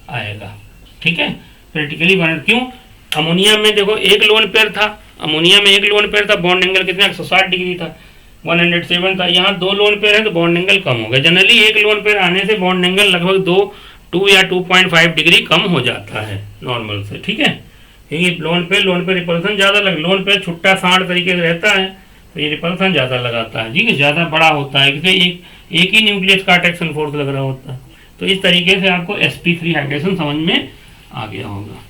आएगा, ठीक है, प्रैक्टिकली क्यों, अमोनिया में देखो एक लोन पेयर था, अमोनिया में एक लोन पेयर था, बॉन्ड एंगल कितना 160 डिग्री था, 107 था, यहाँ 2 लोन पेयर है तो बॉन्ड एंगल कम हो गया। जनरली एक लोन पेयर आने से बॉन्ड एंगल लगभग 2 या 2.5 डिग्री कम हो जाता है नॉर्मल से, ठीक है, क्योंकि लोन पे रिपल्सन ज़्यादा लगे, लोन पे छुट्टा साढ़ तरीके से रहता है, तो ये रिपल्सन ज़्यादा लगाता है, ठीक है, ज़्यादा बड़ा होता है, क्योंकि एक ही न्यूक्लियस का अट्रैक्शन फोर्स लग रहा होता है। तो इस तरीके से आपको sp3 हाइब्रिडेशन समझ में आ गया होगा।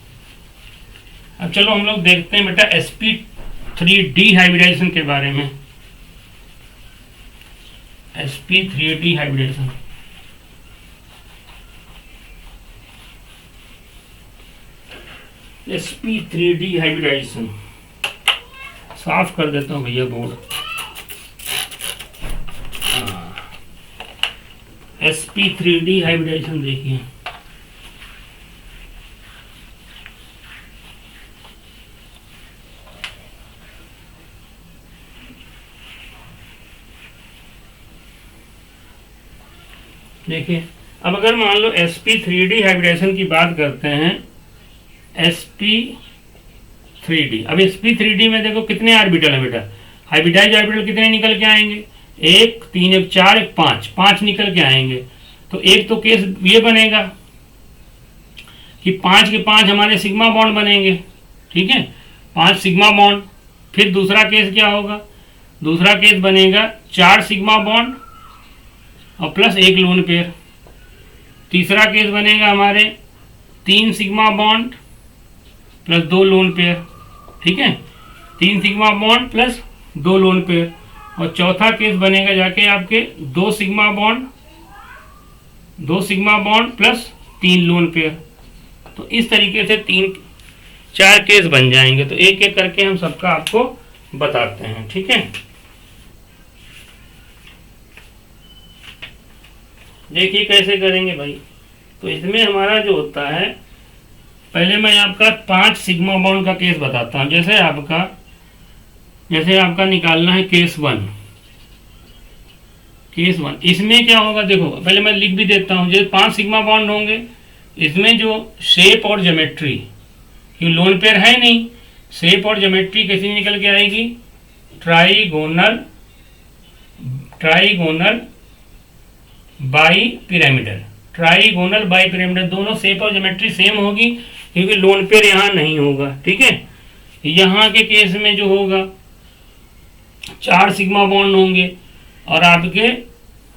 अब चलो हम लोग देखते हैं बेटा sp3d हाइब्रिडेशन के बारे में। sp3d हाइब्रिडेशन, sp3d हाइब्रिडाइजेशन साफ कर देता हूँ भैया बोर्ड। sp3d हाइब्रिडाइजेशन देखिए, देखिए अब अगर मान लो sp3d हाइब्रिडेशन की बात करते हैं, sp3d, अब sp3d में देखो कितने ऑर्बिटल है बेटा, हाइब्रिडाइज ऑर्बिटल कितने निकल के आएंगे, 1 3 1 4 1 5 निकल के आएंगे। तो एक तो केस ये बनेगा कि 5 के 5 हमारे सिग्मा बॉन्ड बनेंगे, ठीक है, 5 सिग्मा बॉन्ड। फिर दूसरा केस क्या होगा, दूसरा केस बनेगा 4 सिग्मा बॉन्ड और प्लस 1 लोन पेयर। तीसरा केस बनेगा हमारे 3 sigma bond plus 2 lone pair, ठीक है, 3 sigma bond plus 2 lone pair. और चौथा केस बनेगा जाके आपके 2 sigma bond plus 3 lone pair. तो इस तरीके से 4 केस बन जाएंगे। तो एक एक करके हम सबका आपको बताते हैं, ठीक है। देखिए कैसे करेंगे भाई। तो इसमें हमारा जो होता है, पहले मैं आपका 5 सिग्मा बॉन्ड का केस बताता हूँ। जैसे आपका निकालना है केस 1। इसमें क्या होगा, देखो पहले मैं लिख भी देता हूँ। जैसे 5 सिग्मा बॉन्ड होंगे, इसमें जो शेप और ज्योमेट्री, क्योंकि लोन पेयर है नहीं, शेप और ज्योमेट्री कैसी निकल के आएगी, trigonal bi pyramidal, trigonal bipyramidal, दोनों शेप और ज्योमेट्री सेम होगी क्योंकि लोन पेयर यहाँ नहीं होगा। ठीक है, यहाँ के केस में जो होगा 4 सिग्मा बॉन्ड होंगे और आपके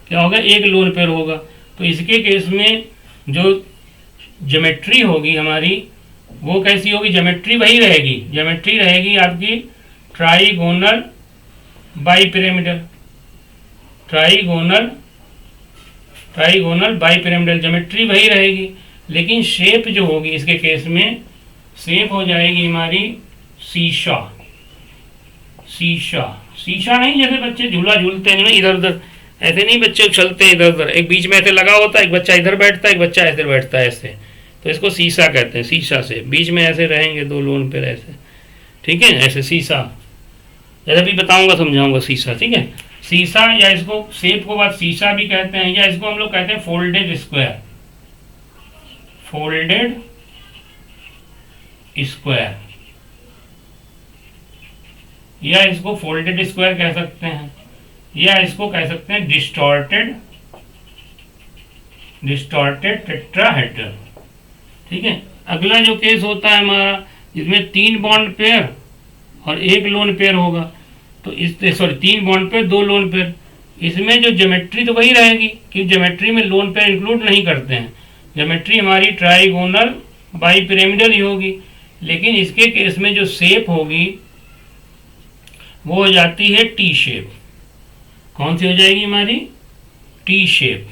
क्या होगा, एक लोन पेयर होगा। तो इसके केस में जो ज्योमेट्री होगी हमारी वो कैसी होगी, ज्योमेट्री वही रहेगी, ज्योमेट्री रहेगी आपकी trigonal bipyramidal, trigonal bipyramidal geometry वही रहेगी, लेकिन शेप जो होगी इसके केस में शेप हो जाएगी हमारी शीशा। शीशा, शीशा नहीं जैसे बच्चे झूला झूलते हैं ना इधर उधर, ऐसे नहीं बच्चे उछलते हैं इधर उधर, एक बीच में ऐसे लगा होता है, एक बच्चा इधर बैठता है, एक बच्चा ऐसे बैठता है ऐसे, तो इसको शीशा कहते हैं। शीशा से बीच में ऐसे रहेंगे 2 लोन पेयर ऐसे, ठीक है, ऐसे शीशा, जैसे भी बताऊंगा समझाऊंगा शीशा। ठीक है, शीशा या इसको शेप को बात शीशा भी कहते हैं, या इसको हम लोग कहते हैं फोल्डेड स्क्वायर, फोल्डेड स्क्वायर, या इसको फोल्डेड स्क्वायर कह सकते हैं, या इसको कह सकते हैं डिस्टॉर्टेड टेट्राहेड्रल। ठीक है, अगला जो केस होता है हमारा जिसमें 3 बॉन्ड पेयर और 1 लोन पेयर होगा, तो इस 3 बॉन्ड पेयर 2 लोन पेयर, इसमें जो ज्योमेट्री तो वही रहेगी कि ज्योमेट्री में लोन पेयर इंक्लूड नहीं करते हैं, ज्योमेट्री हमारी ट्राइगोनल बाइपिरामिडल ही होगी, लेकिन इसके केस में जो शेप होगी वो हो जाती है टी शेप। कौन सी हो जाएगी हमारी, टी शेप,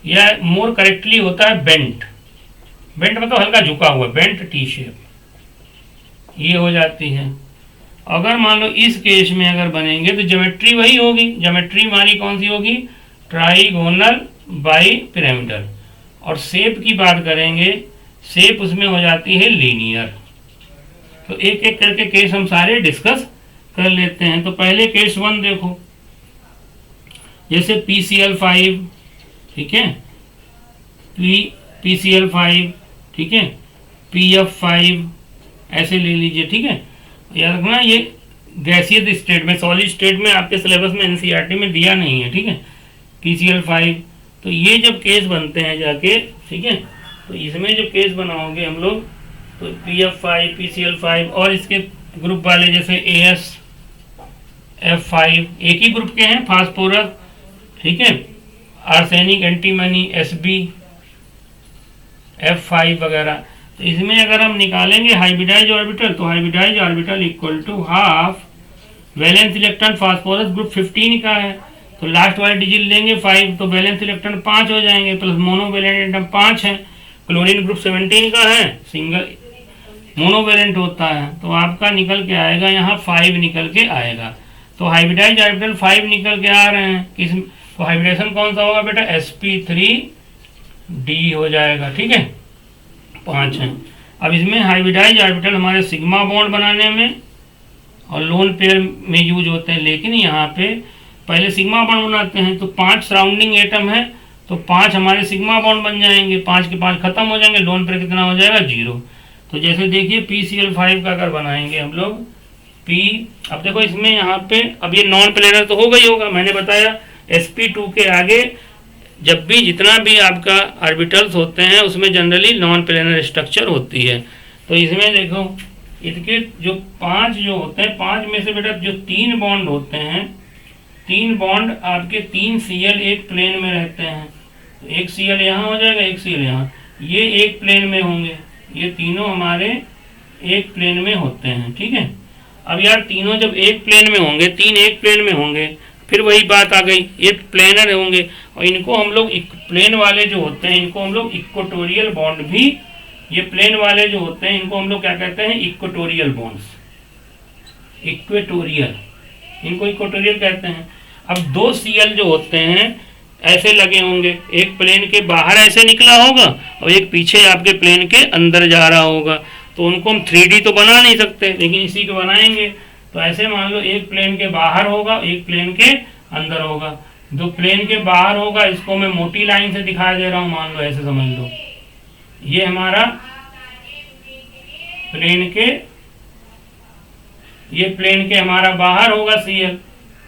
या मोर करेक्टली होता है बेंट, बेंट मतलब हल्का झुका हुआ, बेंट टी शेप ये हो जाती है। अगर मान लो इस केस में अगर बनेंगे तो ज्योमेट्री वही होगी, ज्योमेट्री हमारी कौन सी होगी, ट्राइगोनल बाइपिरामिडल, और शेप की बात करेंगे, शेप उसमें हो जाती है लीनियर। तो एक एक करके केस हम सारे डिस्कस कर लेते हैं। तो पहले केस 1 देखो, जैसे PCl5, ठीक है, PCl5, ठीक है, PF5 ऐसे ले लीजिए। ठीक है, याद रखना ये गैसियस स्टेट में, सॉलिड स्टेट में आपके सिलेबस में एनसीईआरटी में दिया नहीं है। ठीक है, PCl5, तो ये जब केस बनते हैं जाके, ठीक है, तो इसमें जो केस बनाओगे हम लोग, तो PF5 PCl5 और इसके ग्रुप वाले जैसे AsF5 एक ही ग्रुप के हैं, फास्फोरस, ठीक है, आर्सेनिक, एंटीमनी, SbF5 वगैरह। तो इसमें अगर हम निकालेंगे हाइब्रिडाइज ऑर्बिटल, तो hybridize orbital equal to half valence electron phosphorus group 15 का है, तो लास्ट वाले डिजिट लेंगे 5, तो वैलेंस इलेक्ट्रॉन 5 हो जाएंगे, प्लस मोनोवैलेंट एटम 5 है, क्लोरीन ग्रुप 17 का है, सिंगल मोनोवैलेंट होता है, तो आपका निकल के आएगा यहाँ 5 निकल के आएगा। तो हाइब्रिडाइज ऑर्बिटल 5 निकल के आ रहे हैं, किस तो हाइब्रिडेशन कौन सा होगा बेटा, sp3d हो जाएगा। ठीक है, 5 है। अब इसमें हाइब्रिडाइज ऑर्बिटल हमारे सिग्मा बॉन्ड बनाने में और लोन पेयर में यूज होते हैं, लेकिन यहाँ पे पहले सिग्मा बॉन्ड बनाते हैं, तो 5 सराउंडिंग एटम है, तो 5 हमारे सिग्मा बॉन्ड बन जाएंगे, 5 के 5 खत्म हो जाएंगे, लोन पेयर कितना हो जाएगा, 0। तो जैसे देखिए PCl5 का अगर बनाएंगे हम लोग अब देखो इसमें यहाँ पे अब ये नॉन प्लेनर तो होगा ही होगा, मैंने बताया sp2 के आगे जब भी जितना भी आपका ऑर्बिटल्स होते हैं उसमें जनरली नॉन प्लेनर स्ट्रक्चर होती है। तो इसमें देखो इनके जो 5 जो होते हैं, 5 में से बेटा जो 3 बॉन्ड होते हैं, 3 बॉन्ड आपके 3 Cl एक प्लेन में रहते हैं, तो एक Cl यहाँ हो जाएगा, एक Cl यहाँ, ये एक प्लेन में होंगे, ये तीनों हमारे एक प्लेन में होते हैं। ठीक है, अब यार तीनों जब एक प्लेन में होंगे, 3 एक प्लेन में होंगे, फिर वही बात आ गई, ये प्लेनर होंगे, और इनको हम लोग प्लेन वाले जो होते हैं इनको हम लोग इक्वेटोरियल बॉन्ड भी, ये प्लेन वाले जो होते हैं इनको हम लोग क्या कहते हैं, इक्वेटोरियल बॉन्ड्स, इक्वेटोरियल, इनको इक्वेटोरियल कहते हैं। अब 2 Cl जो होते हैं ऐसे लगे होंगे, एक प्लेन के बाहर ऐसे निकला होगा और एक पीछे आपके प्लेन के अंदर जा रहा होगा, तो उनको हम 3D तो बना नहीं सकते, लेकिन इसी को बनाएंगे। तो ऐसे मान लो एक प्लेन के बाहर होगा, एक प्लेन के अंदर होगा, जो प्लेन के बाहर होगा इसको मैं मोटी लाइन से दिखा दे रहा हूँ, मान लो ऐसे समझ लो, ये हमारा प्लेन के, ये प्लेन के हमारा बाहर होगा Cl,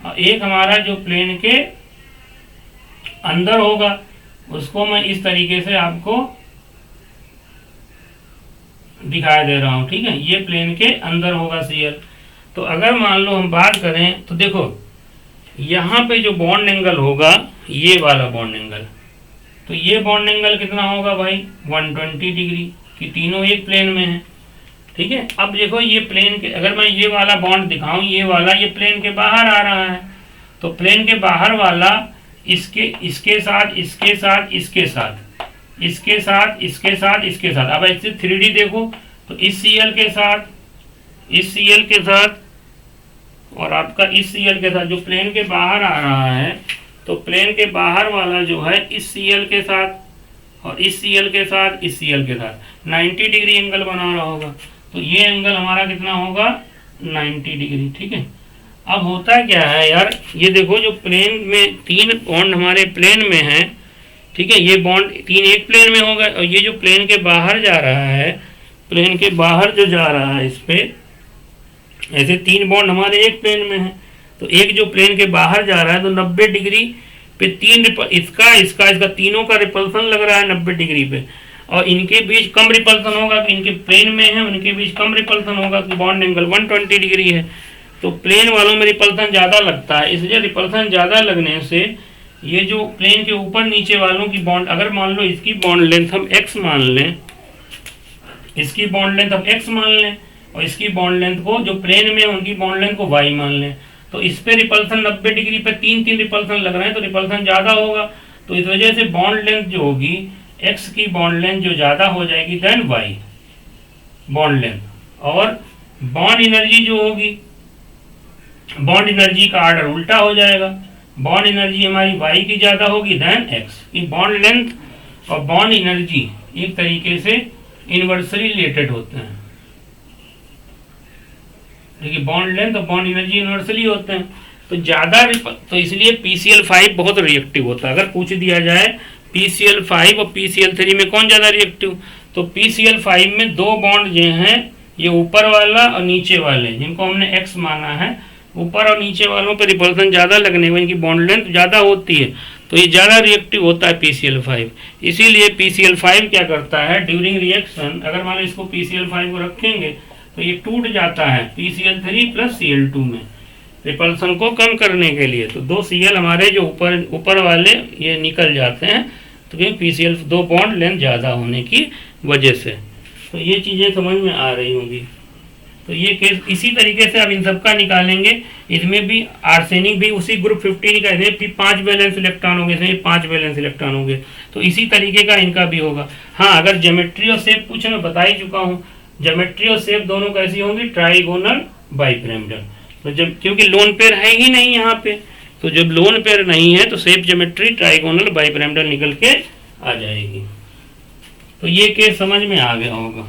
और एक हमारा जो प्लेन के अंदर होगा उसको मैं इस तरीके से आपको दिखाई दे रहा हूं, ठीक है। ये प्लेन के अंदर होगा Cl। तो अगर मान लो हम बात करें तो देखो यहाँ पे जो बॉन्ड एंगल होगा ये वाला बॉन्ड एंगल, तो ये बॉन्ड एंगल कितना होगा भाई 120 डिग्री, कि तीनों एक प्लेन में है, ठीक है। अब देखो ये प्लेन के, अगर मैं ये वाला बॉन्ड दिखाऊं, ये वाला ये प्लेन के बाहर आ रहा है, तो प्लेन के बाहर वाला इसके साथ इसके साथ इसके साथ इसके साथ इसके साथ इसके साथ, अब ऐसे 3D देखो तो इस Cl के साथ, इस Cl के साथ और आपका इस Cl के साथ, जो प्लेन के बाहर आ रहा है तो प्लेन के बाहर वाला जो है इस Cl के साथ और इस Cl के साथ इस Cl के साथ 90 डिग्री एंगल बना रहा होगा। तो ये एंगल हमारा कितना होगा 90 डिग्री, ठीक है। अब होता क्या है यार, ये देखो जो प्लेन में तीन बॉन्ड हमारे प्लेन में है, ठीक है, ये बॉन्ड तीन एक प्लेन में होगा, और ये जो प्लेन के बाहर जा रहा है, प्लेन के बाहर जो जा रहा है इस पे ऐसे तीन बॉन्ड हमारे एक प्लेन में है, तो एक जो प्लेन के बाहर जा रहा है तो 90 डिग्री पे तीन इसका इसका इसका तीनों का रिपल्सन लग रहा है 90 डिग्री पे, और इनके बीच कम रिपल्सन होगा कि इनके प्लेन में है, उनके बीच कम रिपल्सन होगा कि बॉन्ड एंगल 120 डिग्री है। तो प्लेन वालों में रिपल्सन ज़्यादा लगता है, इसलिए रिपल्सन ज़्यादा लगने से ये जो प्लेन के ऊपर नीचे वालों की बॉन्ड, अगर मान लो इसकी बॉन्ड लेंथ हम x मान लें, इसकी बॉन्ड लेंथ हम x मान लें और इसकी बॉन्ड लेंथ को जो प्लेन में उनकी बॉन्ड लेंथ को y मान लें, तो इस पे रिपल्सन 90 डिग्री पे तीन तीन रिपल्सन लग रहे हैं तो रिपल्सन ज़्यादा होगा। तो इस वजह से बॉन्ड लेंथ जो होगी x की बॉन्ड लेंथ जो ज़्यादा हो जाएगी देन y बॉन्ड लेंथ, और बॉन्ड एनर्जी जो होगी, बॉन्ड एनर्जी का आर्डर उल्टा हो जाएगा, बॉन्ड एनर्जी हमारी y की ज़्यादा होगी देन x। ये बॉन्ड लेंथ और बॉन्ड एनर्जी एक तरीके से इन्वर्सली रिलेटेड होते हैं, देखिए बॉन्ड लेंथ और बॉन्ड एनर्जी इन्वर्सली होते हैं। तो ज़्यादा तो इसलिए PCl5 बहुत रिएक्टिव होता है। अगर पूछ दिया जाए PCl5 और PCl3 में कौन ज़्यादा रिएक्टिव, तो PCl5 में दो बॉन्ड जो हैं ये ऊपर वाला और नीचे वाले, जिनको हमने x माना है, ऊपर और नीचे वालों पर रिपल्सन ज़्यादा लगने में इनकी बॉन्ड लेंथ ज़्यादा होती है, तो ये ज़्यादा रिएक्टिव होता है PCl5। इसीलिए PCl5 क्या करता है ड्यूरिंग रिएक्शन, अगर मान लो इसको PCl5 को रखेंगे तो ये टूट जाता है PCl3 प्लस Cl2 में रिपल्सन को कम करने के लिए। तो दो Cl हमारे जो ऊपर वाले ये निकल जाते हैं, तो क्योंकि PCl दो बॉन्ड लेंथ ज़्यादा होने की वजह से। तो ये चीज़ें समझ में आ रही होंगी। तो ये केस इसी तरीके से आप इन सब का निकालेंगे। इसमें भी आर्सेनिक भी उसी ग्रुप 15 का, इसमें भी 5 वैलेंस इलेक्ट्रॉन होंगे, इसमें 5 वैलेंस इलेक्ट्रॉन होंगे, तो इसी तरीके का इनका भी होगा। हाँ, अगर ज्योमेट्री और शेप पूछे मैं बता ही चुका हूँ, ज्योमेट्री और शेप दोनों कैसी होंगी ट्राइगोनल बाइपिरामिडल। तो जब क्योंकि लोन पेयर है ही नहीं यहाँ पे, तो जब लोन पेयर नहीं है तो शेप ज्योमेट्री ट्राइगोनल बाइपिरामिडल निकल के आ जाएगी। तो ये केस समझ में आ गया होगा।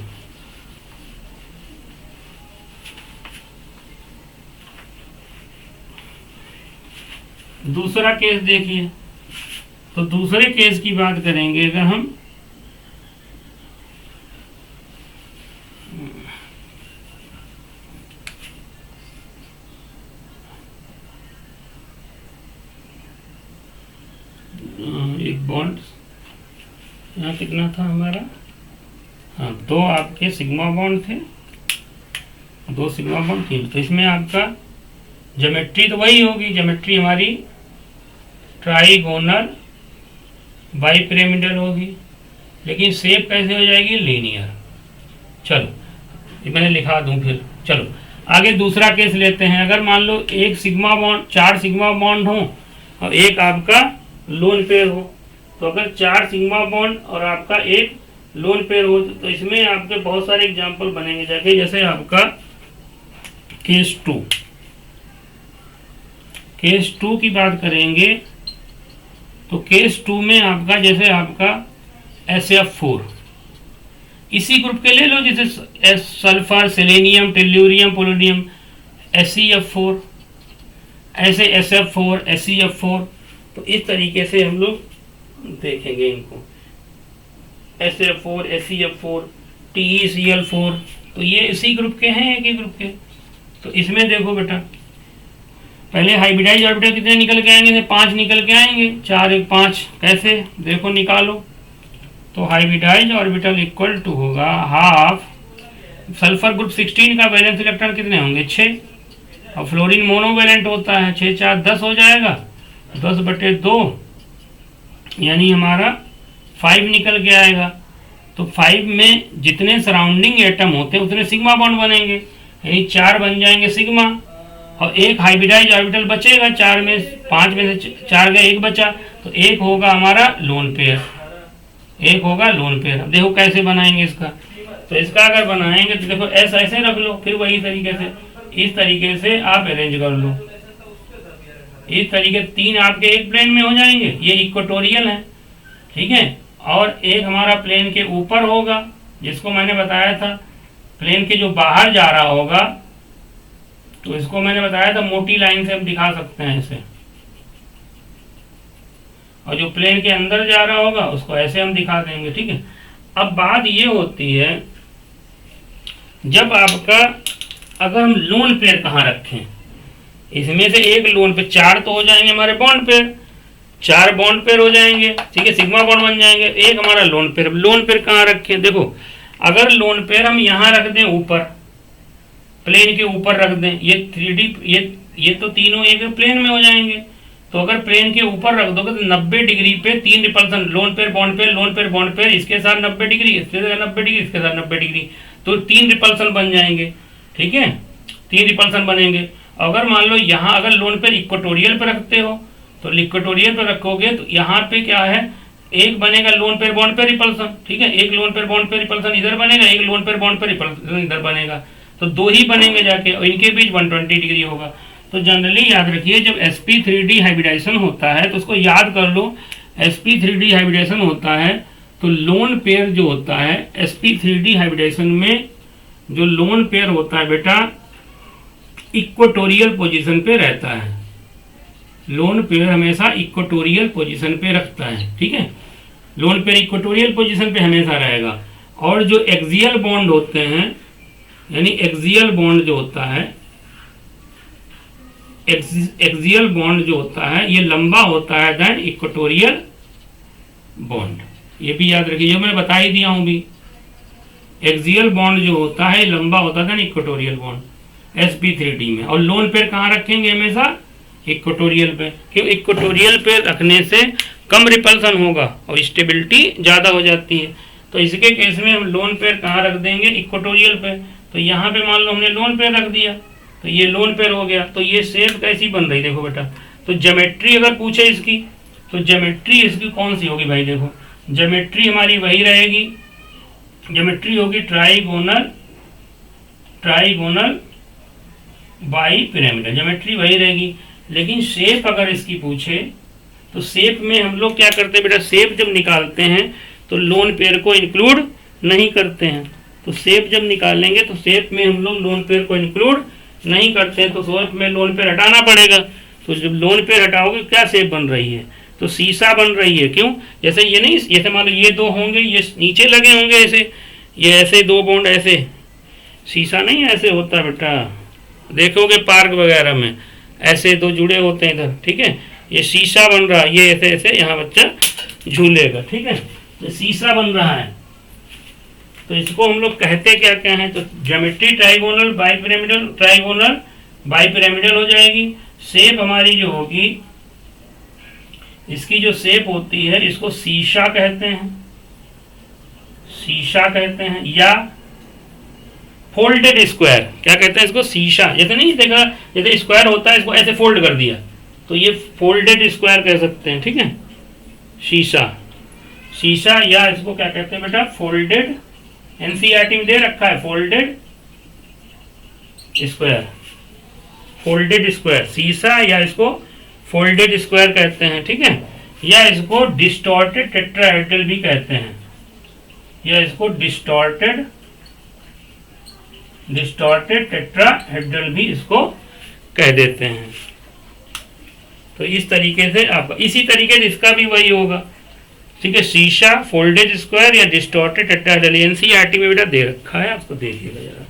दूसरा केस देखिए, तो दूसरे केस की बात करेंगे अगर हम, एक बॉन्ड यहाँ कितना था हमारा, हाँ दो आपके सिग्मा बॉन्ड थे, दो सिग्मा बॉन्ड तीन, तो इसमें आपका ज्योमेट्री तो वही होगी, ज्योमेट्री हमारी ट्राइगोनल बाइपिरामिडल होगी, लेकिन शेप कैसे हो जाएगी लीनियर। चलो ये मैंने लिखा दूं फिर। चलो आगे दूसरा केस लेते हैं। अगर मान लो एक सिग्मा बॉन्ड, 4 सिग्मा बॉन्ड हो और एक आपका लोन पेयर हो, तो अगर 4 सिग्मा बॉन्ड और आपका एक लोन पेयर हो तो इसमें आपके बहुत सारे एग्जाम्पल बनेंगे जाके, जैसे आपका केस 2, केस 2 की बात करेंगे तो केस 2 में आपका जैसे आपका SF4 इसी ग्रुप के ले लो, जैसे sulphur, selenium, tellurium, polonium, SeF4, ऐसे SF4, SeF4, तो इस तरीके से हम लोग देखेंगे इनको, SF4, SeF4, TeCl4, तो ये इसी ग्रुप के हैं, एक ही ग्रुप के। तो इसमें देखो बेटा, पहले हाइब्रिडाइज ऑर्बिटल कितने निकल के आएंगे? 5 निकल के आएंगे, 4 1 5। कैसे देखो निकालो। तो हाइब्रिडाइज ऑर्बिटल इक्वल टू होगा हाफ सल्फर ग्रुप 16 का वैलेंस इलेक्ट्रॉन कितने होंगे? 6। और फ्लोरीन मोनोवैलेंट होता है, 6 4 10 हो जाएगा, 10/2 यानी हमारा 5 निकल के आएगा। तो 5 में जितने सराउंडिंग एटम होते हैं उतने सिग्मा बॉन्ड बनेंगे, यानी 4 बन जाएंगे सिग्मा। और एक हाइब्रिडाइज ऑर्बिटल बचेगा, 4 में 5 में से 4 गए, 1 बचा, तो 1 होगा हमारा लोन पेयर, 1 होगा लोन पेयर। अब देखो कैसे बनाएंगे इसका। तो इसका अगर बनाएंगे तो देखो ऐसा ऐसे रख लो, फिर वही तरीके से इस तरीके से आप अरेंज कर लो। इस तरीके 3 आपके एक प्लेन में हो जाएंगे, ये इक्वेटोरियल है, ठीक है। और एक हमारा प्लेन के ऊपर होगा, जिसको मैंने बताया था प्लेन के जो बाहर जा रहा होगा, तो इसको मैंने बताया था मोटी लाइन से हम दिखा सकते हैं ऐसे, और जो प्लेन के अंदर जा रहा होगा उसको ऐसे हम दिखा देंगे, ठीक है। अब बात ये होती है, जब आपका अगर हम लोन पेयर कहाँ रखें, इसमें से एक लोन पे 4 तो हो जाएंगे हमारे बॉन्ड पेयर, 4 बॉन्ड पेयर हो जाएंगे, ठीक है, सिग्मा बॉन्ड बन जाएंगे, एक हमारा लोन पेयर। लोन पेयर कहाँ रखें? देखो अगर लोन पेयर हम यहाँ रख दें, ऊपर प्लेन के ऊपर रख दें, ये 3D ये तो तीनों एक प्लेन में हो जाएंगे। तो अगर प्लेन के ऊपर रख दोगे तो 90 डिग्री पे 3 repulsion, loan pair bond pair, loan pair bond pair, इसके साथ 90 डिग्री, इसके साथ 90 डिग्री, इसके साथ 90 डिग्री, तो 3 रिपल्सन बन जाएंगे, ठीक है, 3 रिपल्सन बनेंगे। अगर मान लो यहाँ अगर लोन पेयर इक्वेटोरियल पे रखते हो, तो इक्वेटोरियल पे रखोगे तो यहाँ पे क्या है, एक बनेगा loan pair bond pair repulsion, ठीक है, एक lone pair bond pair repulsion इधर बनेगा, एक lone pair bond pair repulsion इधर बनेगा, तो 2 ही बनेंगे जाके, और इनके बीच 120 डिग्री होगा। तो जनरली याद रखिए जब sp3d हाइब्रिडाइजेशन होता है तो उसको याद कर लो, sp3d हाइब्रिडाइजेशन होता है तो लोन पेयर जो होता है sp3d हाइब्रिडाइजेशन में जो लोन पेयर होता है बेटा इक्वेटोरियल पोजीशन पे रहता है, लोन पेयर हमेशा इक्वेटोरियल पोजीशन पे रखता है, ठीक है, लोन पेयर इक्वेटोरियल पोजीशन पे हमेशा रहेगा। और जो एक्सियल बॉन्ड होते हैं, यानी एक्सियल बॉन्ड जो होता है, एक्सियल बॉन्ड जो होता है ये लंबा होता है देन इक्वेटोरियल बॉन्ड, ये भी याद रखिए, जो मैंने बता ही दिया हूं भी। एक्सियल बॉन्ड जो होता है लंबा होता है देन इक्वेटोरियल बॉन्ड sp3d में। और लोन पेयर कहाँ रखेंगे? हमेशा इक्वेटोरियल पे, क्यों? इक्वेटोरियल पे रखने से कम रिपल्सन होगा और स्टेबिलिटी ज़्यादा हो जाती है। तो इसके केस में हम लोन पेयर कहाँ रख देंगे? इक्वेटोरियल पे। तो यहाँ पे मान लो हमने लोन पेयर रख दिया, तो ये लोन पेयर हो गया। तो ये शेप कैसी बन रही देखो बेटा। तो ज्योमेट्री अगर पूछे इसकी, तो ज्योमेट्री इसकी कौन सी होगी भाई? देखो ज्योमेट्री हमारी वही रहेगी, ज्योमेट्री होगी ट्राइगोनल बाई पिरामिडल, ज्योमेट्री वही रहेगी। लेकिन शेप अगर इसकी पूछे तो शेप में हम लोग क्या करते हैं बेटा, शेप जब निकालते हैं तो लोन पेयर को इंक्लूड नहीं करते हैं। तो शेप जब निकालेंगे तो शेप में हम लोग लोन पेयर को इंक्लूड नहीं करते हैं, तो शेप में लोन पेयर हटाना पड़ेगा। तो जब लोन पेयर हटाओगे क्या शेप बन रही है? तो शीशा बन रही है। क्यों? जैसे ये नहीं, जैसे मान लो ये 2 होंगे, ये नीचे लगे होंगे ऐसे, ये ऐसे 2 बॉन्ड ऐसे, शीशा नहीं ऐसे होता है बेटा, देखोगे पार्क वगैरह में ऐसे 2 जुड़े होते हैं इधर, ठीक है, ये शीशा बन रहा है, ये ऐसे ऐसे यहाँ बच्चा झूलेगा, ठीक है, ये शीशा बन रहा है। तो इसको हम लोग कहते क्या क्या हैं? तो ज्योमेट्री ट्राइगोनल बाई पिरामिडल हो जाएगी। शेप हमारी जो होगी, इसकी जो शेप होती है इसको शीशा कहते हैं, शीशा कहते हैं, या फोल्डेड स्क्वायर, क्या कहते हैं इसको? शीशा। जैसे नहीं देखा, जैसे स्क्वायर होता है इसको ऐसे फोल्ड कर दिया, तो ये फोल्डेड स्क्वायर कह सकते हैं, ठीक है, शीशा, शीशा, या इसको क्या कहते हैं बेटा? फोल्डेड, एनसीईआरटी में दे रखा है फोल्डेड स्क्वायर, फोल्डेड स्क्वायर, शीशा, या इसको फोल्डेड स्क्वायर कहते हैं, ठीक है, या इसको डिस्टॉर्टेड टेट्राहेड्रल भी कहते हैं, या इसको डिस्टॉर्टेड टेट्राहेड्रल भी इसको कह देते हैं। तो इस तरीके से आपका, इसी तरीके से इसका भी वही होगा, ठीक है, शीशा, फोल्डेड स्क्वायर या डिस्टॉर्टेड टेट्राहेड्रल। एनसीईआरटी में बेटा दे रखा है, आपको देखिएगा जरा।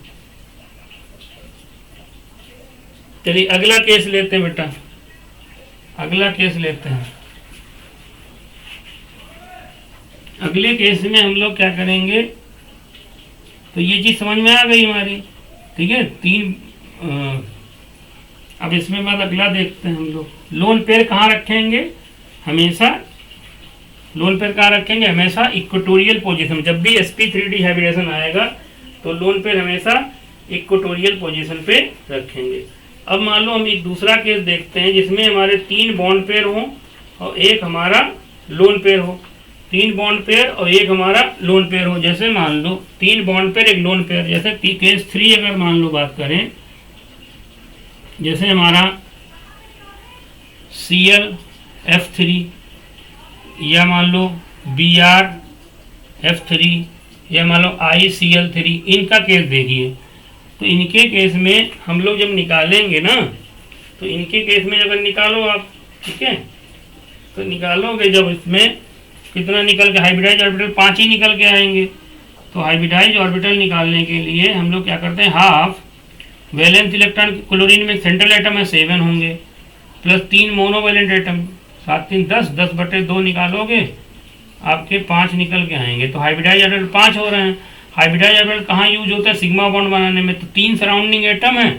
चलिए अगला केस लेते हैं बेटा, अगला केस लेते हैं। अगले केस में हम लोग क्या करेंगे, तो ये चीज समझ में आ गई हमारी, ठीक है। अब इसमें बाद अगला देखते हैं हम लोग। लोन पेयर कहाँ रखेंगे, हमेशा लोन पेयर कहाँ रखेंगे, हमेशा इक्वेटोरियल पोजीशन। जब भी sp3d हाइब्रिडेशन आएगा तो लोन पेयर हमेशा इक्वेटोरियल पोजीशन पे रखेंगे। अब मान लो हम एक दूसरा केस देखते हैं जिसमें हमारे 3 बॉन्ड पेयर हो और एक हमारा लोन पेयर हो। 3 बॉन्ड पेयर और एक हमारा लोन पेयर हो। जैसे मान लो 3 बॉन्ड पेयर एक लोन पेयर, जैसे केस 3 अगर मान लो बात करें, जैसे हमारा ClF3 या मान लो BrF3 या मान लो ICl3, इनका केस देखिए। तो इनके केस में हम लोग जब निकालेंगे ना, तो इनके केस में अगर निकालो आप, ठीक है, तो निकालोगे जब इसमें कितना निकल के, हाइब्रिडाइज ऑर्बिटल 5 ही निकल के आएंगे। तो हाइब्रिडाइज ऑर्बिटल निकालने के लिए हम लोग क्या करते हैं, हाफ वैलेंस इलेक्ट्रॉन, क्लोरीन में सेंट्रल एटम है 7 होंगे, प्लस 3 मोनोवैलेंट एटम, 7 3 10, 10/2 निकालोगे आपके 5 निकल के आएंगे। तो हाइब्रिडाइज ऑर्बिटल 5 हो रहे हैं। हाइब्रिडाइज ऑर्बिटल कहाँ यूज होता है, सिग्मा बॉन्ड बनाने में। तो 3 सराउंडिंग एटम है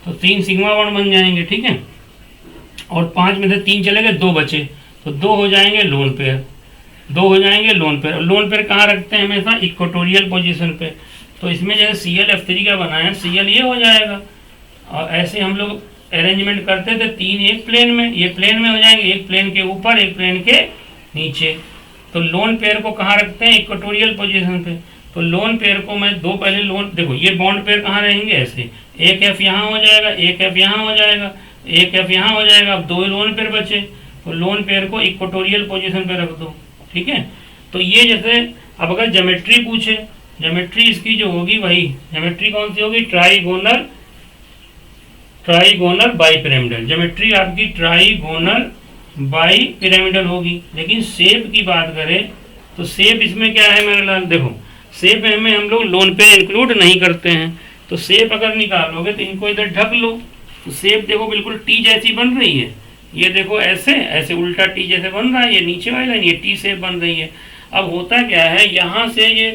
तो 3 सिग्मा बॉन्ड बन जाएंगे, ठीक है। और 5 में से 3 चले गए, 2 बचे, तो 2 हो जाएंगे लोन पेयर, 2 हो जाएंगे लोन पेयर। लोन पेयर कहाँ रखते हैं, हमेशा इक्वेटोरियल पोजीशन पे। तो इसमें जैसे ClF3 का बना है, Cl ये हो जाएगा। और ऐसे हम लोग अरेंजमेंट करते थे, 3 एक प्लेन में, ये प्लेन में हो जाएंगे, एक प्लेन के ऊपर एक प्लेन के नीचे। तो लोन पेयर को कहाँ रखते हैं, इक्वेटोरियल पोजीशन पे। तो लोन पेयर को मैं दो पहले लोन, देखो ये बॉन्ड पेयर कहाँ रहेंगे, ऐसे एक F यहाँ हो जाएगा, एक F यहाँ हो जाएगा, एक F यहाँ हो जाएगा। अब 2 लोन पेयर बचे, तो लोन पेयर को इक्वेटोरियल पोजीशन पे रख दो, ठीक है। तो ये जैसे अब अगर ज्योमेट्री पूछे, ज्योमेट्री इसकी जो होगी वही ज्योमेट्री कौन सी होगी, ट्राइगोनल बाईपिरामिडल। ज्योमेट्री आपकी ट्राइगोनल बाईपिरामिडल होगी। लेकिन शेप की बात करें तो शेप इसमें क्या है मेरे लाल, देखो शेप में हम लोग लोन पे इंक्लूड नहीं करते हैं। तो शेप अगर निकालोगे तो इनको इधर ढक लो, तो शेप देखो बिल्कुल टी जैसी बन रही है। ये देखो ऐसे ऐसे उल्टा टी जैसे बन रहा है, ये नीचे वाला ये टी शेप बन रही है। अब होता क्या है, यहाँ से ये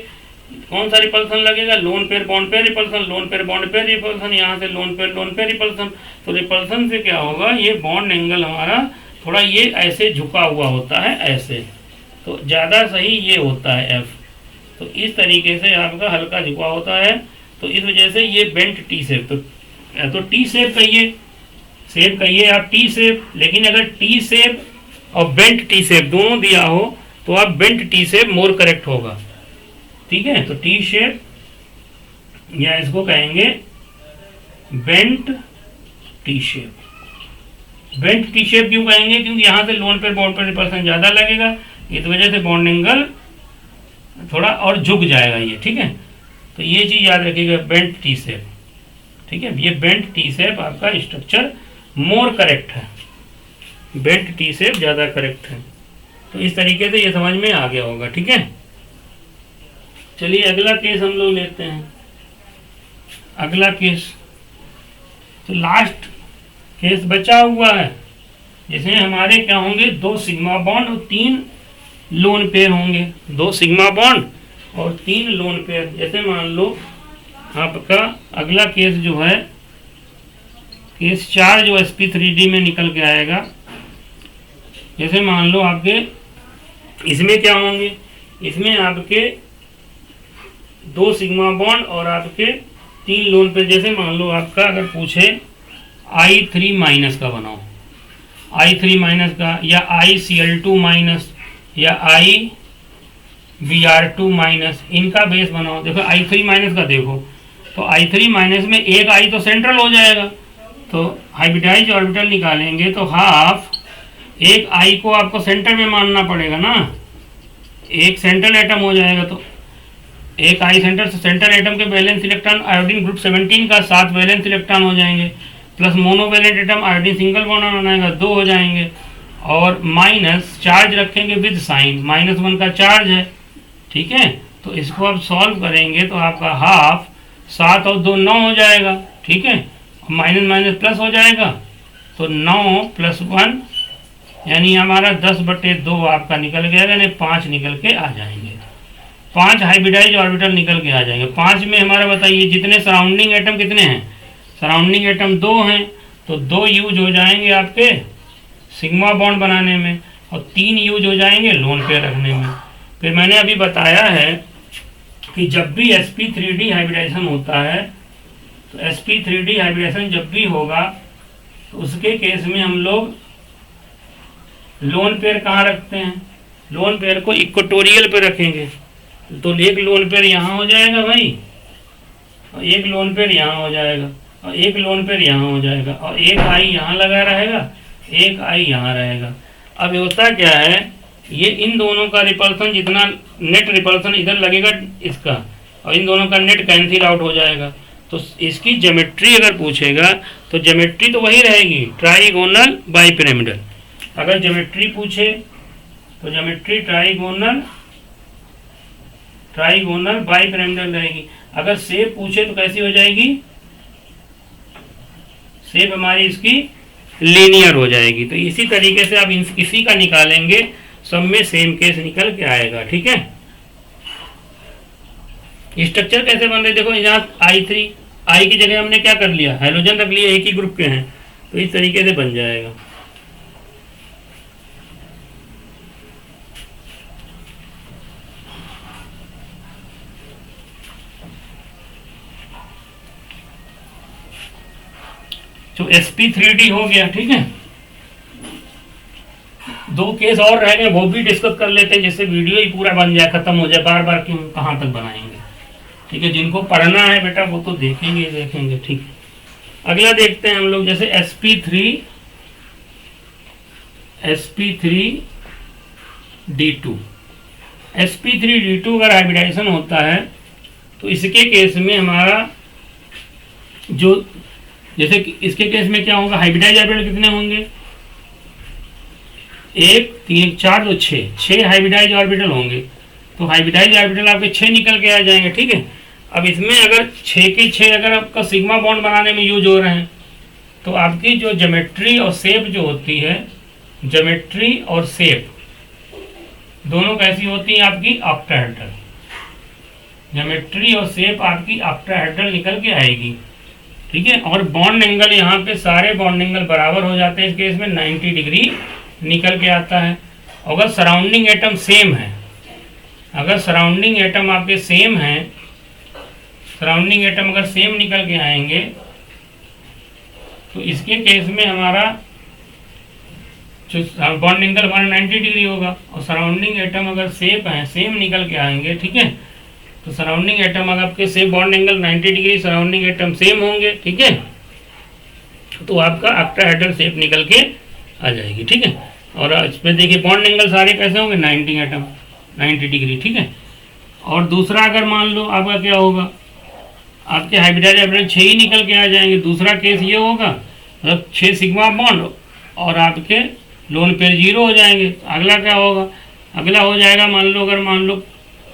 कौन सा रिपल्सन लगेगा, loan pair bond pair repulsion, loan pair bond pair repulsion, यहाँ से लोन पेयर रिपल्सन। तो रिपल्सन से क्या होगा, ये बॉन्ड एंगल हमारा थोड़ा ये ऐसे झुका हुआ होता है, ऐसे, तो ज़्यादा सही ये होता है एफ। तो इस तरीके से आपका हल्का झुका होता है, तो इस वजह से ये बेंट टी शेप। तो टी शेप कहिए आप टी शेप। लेकिन अगर टी शेप और बेंट टी शेप दोनों दिया हो तो आप bent T shape more correct होगा, ठीक है। तो टी शेप या इसको कहेंगे bent T shape. Bent T shape क्यों कहेंगे, क्योंकि यहाँ से लोन पे बॉन्ड पर रिपल्सन ज़्यादा लगेगा, इस वजह से बॉन्ड एंगल थोड़ा और झुक जाएगा ये, ठीक है। तो ये चीज़ याद रखिएगा, बेंट टी शेप, ठीक है। ये बेंट टी शेप आपका स्ट्रक्चर मोर करेक्ट है, बेंट टी शेप ज़्यादा करेक्ट है। तो इस तरीके से ये समझ में आ गया होगा, ठीक है। चलिए अगला केस हम लोग लेते हैं। अगला केस तो लास्ट केस बचा हुआ है, जिसमें हमारे क्या होंगे, 2 सिग्मा बॉन्ड और 3 लोन पेयर होंगे। 2 सिग्मा बॉन्ड और 3 लोन पेयर। जैसे मान लो आपका अगला केस जो है, केस 4 जो sp3d में निकल के आएगा। जैसे मान लो आपके इसमें क्या होंगे, इसमें आपके 2 सिग्मा बॉन्ड और आपके 3 लोन पेयर। जैसे मान लो आपका अगर पूछे I3 माइनस का बनाओ, I3 माइनस का, या ICl2 माइनस, या IBr2 माइनस, इनका बेस बनाओ। देखो I3 माइनस का देखो, तो I3 माइनस में एक I तो सेंट्रल हो जाएगा। तो हाइब्रिडाइज ऑर्बिटल निकालेंगे तो हाफ एक I को आपको सेंटर में मानना पड़ेगा ना, एक सेंट्रल एटम हो जाएगा। तो एक I सेंटर एटम के वैलेंस इलेक्ट्रॉन आयोडीन ग्रुप 17 का 7 वैलेंस इलेक्ट्रॉन हो जाएंगे, plus monovalent atom iodine single bond बनाएगा 2 हो जाएंगे, और माइनस चार्ज रखेंगे विद साइन, -1 का चार्ज है, ठीक है। तो इसको आप सॉल्व करेंगे तो आपका हाफ 7 और 2 9 हो जाएगा, ठीक है। माइनस माइनस प्लस हो जाएगा, तो 9 + 1 यानी हमारा 10/2 आपका निकल गया, यानी 5 निकल के आ जाएंगे। 5 हाइब्रिडाइज ऑर्बिटल निकल के आ जाएंगे। 5 में हमारा बताइए जितने सराउंडिंग एटम कितने हैं, सराउंडिंग एटम 2 हैं, तो 2 यूज हो जाएंगे आपके सिग्मा बॉन्ड बनाने में और 3 यूज हो जाएंगे लोन पेयर रखने में। फिर मैंने अभी बताया है कि जब भी sp3d हाइब्रिडाइजेशन होता है, तो sp3d हाइब्रिडाइजेशन जब भी होगा तो उसके केस में हम लोग लोन पेयर कहाँ रखते हैं, लोन पेयर को इक्वेटोरियल पे रखेंगे। तो एक लोन पेयर यहाँ हो जाएगा भाई, और एक लोन पेयर यहाँ हो जाएगा, और एक लोन पेयर यहाँ हो जाएगा, और एक आई यहाँ लगा रहेगा, एक आई यहाँ रहेगा। अब होता क्या है, ये इन दोनों का रिपल्सन जितना नेट रिपल्सन इधर लगेगा इसका, और इन दोनों का नेट कैंसिल आउट हो जाएगा। तो इसकी ज्योमेट्री अगर पूछेगा तो ज्योमेट्री तो वही रहेगी, ट्राइगोनल बाइपिरामिडल। अगर ज्योमेट्री पूछे तो ज्योमेट्री ट्राइगोनल बाइपिरामिडल रहेगी। अगर शेप पूछे तो कैसी हो जाएगी, शेप हमारी इसकी लीनियर हो जाएगी। तो इसी तरीके से आप इसी का निकालेंगे, सब में सेम केस निकल के आएगा। ठीक है, स्ट्रक्चर कैसे बन रहे देखो, यहाँ I3 आई की जगह हमने क्या कर लिया, हाइड्रोजन रख लिया, एक ही ग्रुप के हैं, तो इस तरीके से बन जाएगा। तो sp3d हो गया। ठीक है, 2 केस और रह गए, वो भी डिस्कस कर लेते हैं, जिससे वीडियो ही पूरा बन जाए, खत्म हो जाए, बार बार क्यों कहाँ तक बनाएंगे। ठीक है, जिनको पढ़ना है बेटा वो तो देखेंगे। ठीक है, अगला देखते हैं हम लोग, जैसे sp3d2 अगर हाइब्रिडाइजेशन होता है तो इसके केस में हमारा जो, जैसे इसके केस में क्या होगा, हाइब्रिडाइज ऑर्बिटल कितने होंगे, 1 3 4 2 6 हाइब्रिडाइज ऑर्बिटल होंगे। तो हाइब्रिडाइज ऑर्बिटल आपके 6 निकल के आ जाएंगे। ठीक है, अब इसमें अगर 6 के 6 अगर आपका सिग्मा बॉन्ड बनाने में यूज हो रहे हैं, तो आपकी जो ज्योमेट्री और शेप जो होती है, ज्योमेट्री और शेप दोनों कैसी होती है आपकी ऑक्टाहेड्रल। ज्योमेट्री और शेप आपकी ऑक्टाहेड्रल निकल के आएगी। ठीक है, और बॉन्ड एंगल यहाँ पे सारे बॉन्ड एंगल बराबर हो जाते हैं, इस केस में 90 डिग्री निकल के आता है। अगर सराउंडिंग एटम सेम है, अगर सराउंडिंग एटम आपके सेम हैं, सराउंडिंग एटम अगर सेम निकल के आएंगे, तो इसके केस में हमारा जो बॉन्ड एंगल हमारा 90 डिग्री होगा, और सराउंडिंग एटम अगर सेम है, सेम निकल के आएंगे। ठीक है, तो सराउंडिंग एटम अगर आपके same bond angle 90 degree, surrounding atom same होंगे। ठीक है, तो आपका ऑक्टाहेड्रल शेप निकल के आ जाएगी। ठीक है, और इसमें देखिए बॉन्ड एंगल सारे कैसे होंगे, 90 एटम 90 डिग्री। ठीक है, और दूसरा अगर मान लो आपका क्या होगा, आपके हाइब्रिडाइज ऑर्बिटल 6 ही निकल के आ जाएंगे। दूसरा केस ये होगा, मतलब 6 सिग्मा बॉन्ड और आपके लोन पेयर 0 हो जाएंगे। अगला क्या होगा, अगला हो जाएगा, मान लो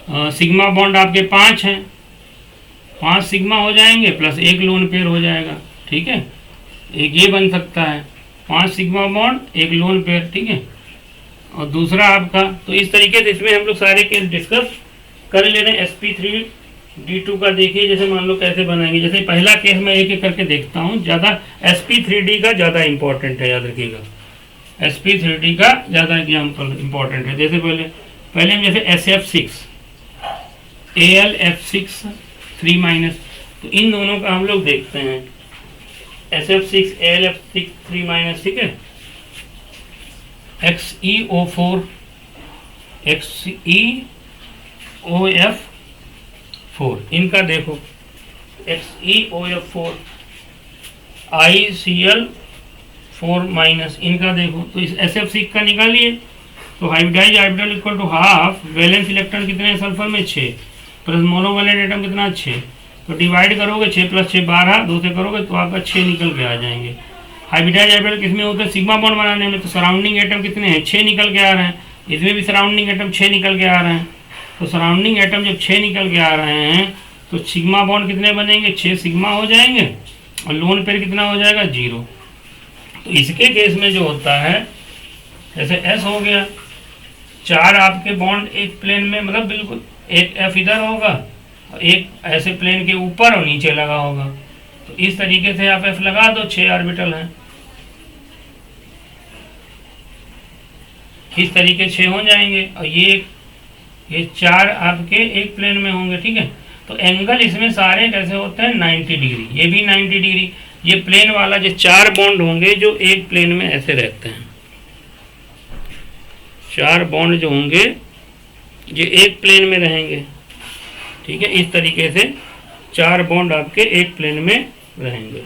सिग्मा बॉन्ड आपके 5 हैं, 5 सिग्मा हो जाएंगे प्लस 1 लोन पेयर हो जाएगा। ठीक है, एक ये बन सकता है, 5 सिग्मा बॉन्ड 1 लोन पेयर। ठीक है, और दूसरा आपका, तो इस तरीके से इसमें हम लोग सारे केस डिस्कस कर ले रहे हैं। sp3d2 का देखिए, जैसे मान लो कैसे बनाएंगे। जैसे पहला केस मैं एक एक करके देखता हूँ, ज़्यादा sp3d का ज़्यादा इंपॉर्टेंट है, याद रखिएगा, sp3d का ज़्यादा एग्जाम्पल इंपॉर्टेंट है। जैसे पहले हम जैसे SF6 AlF6 3-, तो इन दोनों का हम लोग देखते हैं, SF6 AlF6 3-। ठीक है, XeO4 XeOF4 इनका देखो, XeOF4 ICl4- इनका देखो, तो इस SF6 का निकालिए। तो hybridize orbital equal to half, valence electron कितने हैं सल्फर में 6, प्लस मोनोवैलेंट एटम कितना 6, तो डिवाइड करोगे 6 + 6 12, 2 से करोगे तो आपका 6 निकल के आ जाएंगे। हाइब्रिडाइज ऑर्बिटल किसमें होते हैं, सिग्मा बॉन्ड बनाने में, तो सराउंडिंग एटम कितने हैं 6 निकल के आ रहे हैं, इसमें भी सराउंडिंग एटम 6 निकल के आ रहे हैं। तो सराउंडिंग एटम जब 6 निकल के आ रहे हैं तो सिग्मा बॉन्ड कितने बनेंगे, 6 सिग्मा हो जाएंगे, और लोन पेयर कितना हो जाएगा 0। तो इसके केस में जो होता है जैसे S हो गया, 4 आपके बॉन्ड एक प्लेन में, मतलब बिल्कुल एक F इधर होगा और एक ऐसे प्लेन के ऊपर और नीचे लगा होगा। तो इस तरीके से आप F लगा दो, 6 ऑर्बिटल हैं, इस तरीके 6 हो जाएंगे और ये 4 आपके एक प्लेन में होंगे, ठीक है। तो एंगल इसमें सारे कैसे होते हैं 90 डिग्री, ये भी 90 डिग्री। ये प्लेन वाला जो 4 बॉन्ड होंगे जो एक प्लेन में ऐसे रहते हैं, 4 बॉन्ड जो होंगे ये एक प्लेन में रहेंगे, ठीक है। इस तरीके से 4 बॉन्ड आपके एक प्लेन में रहेंगे।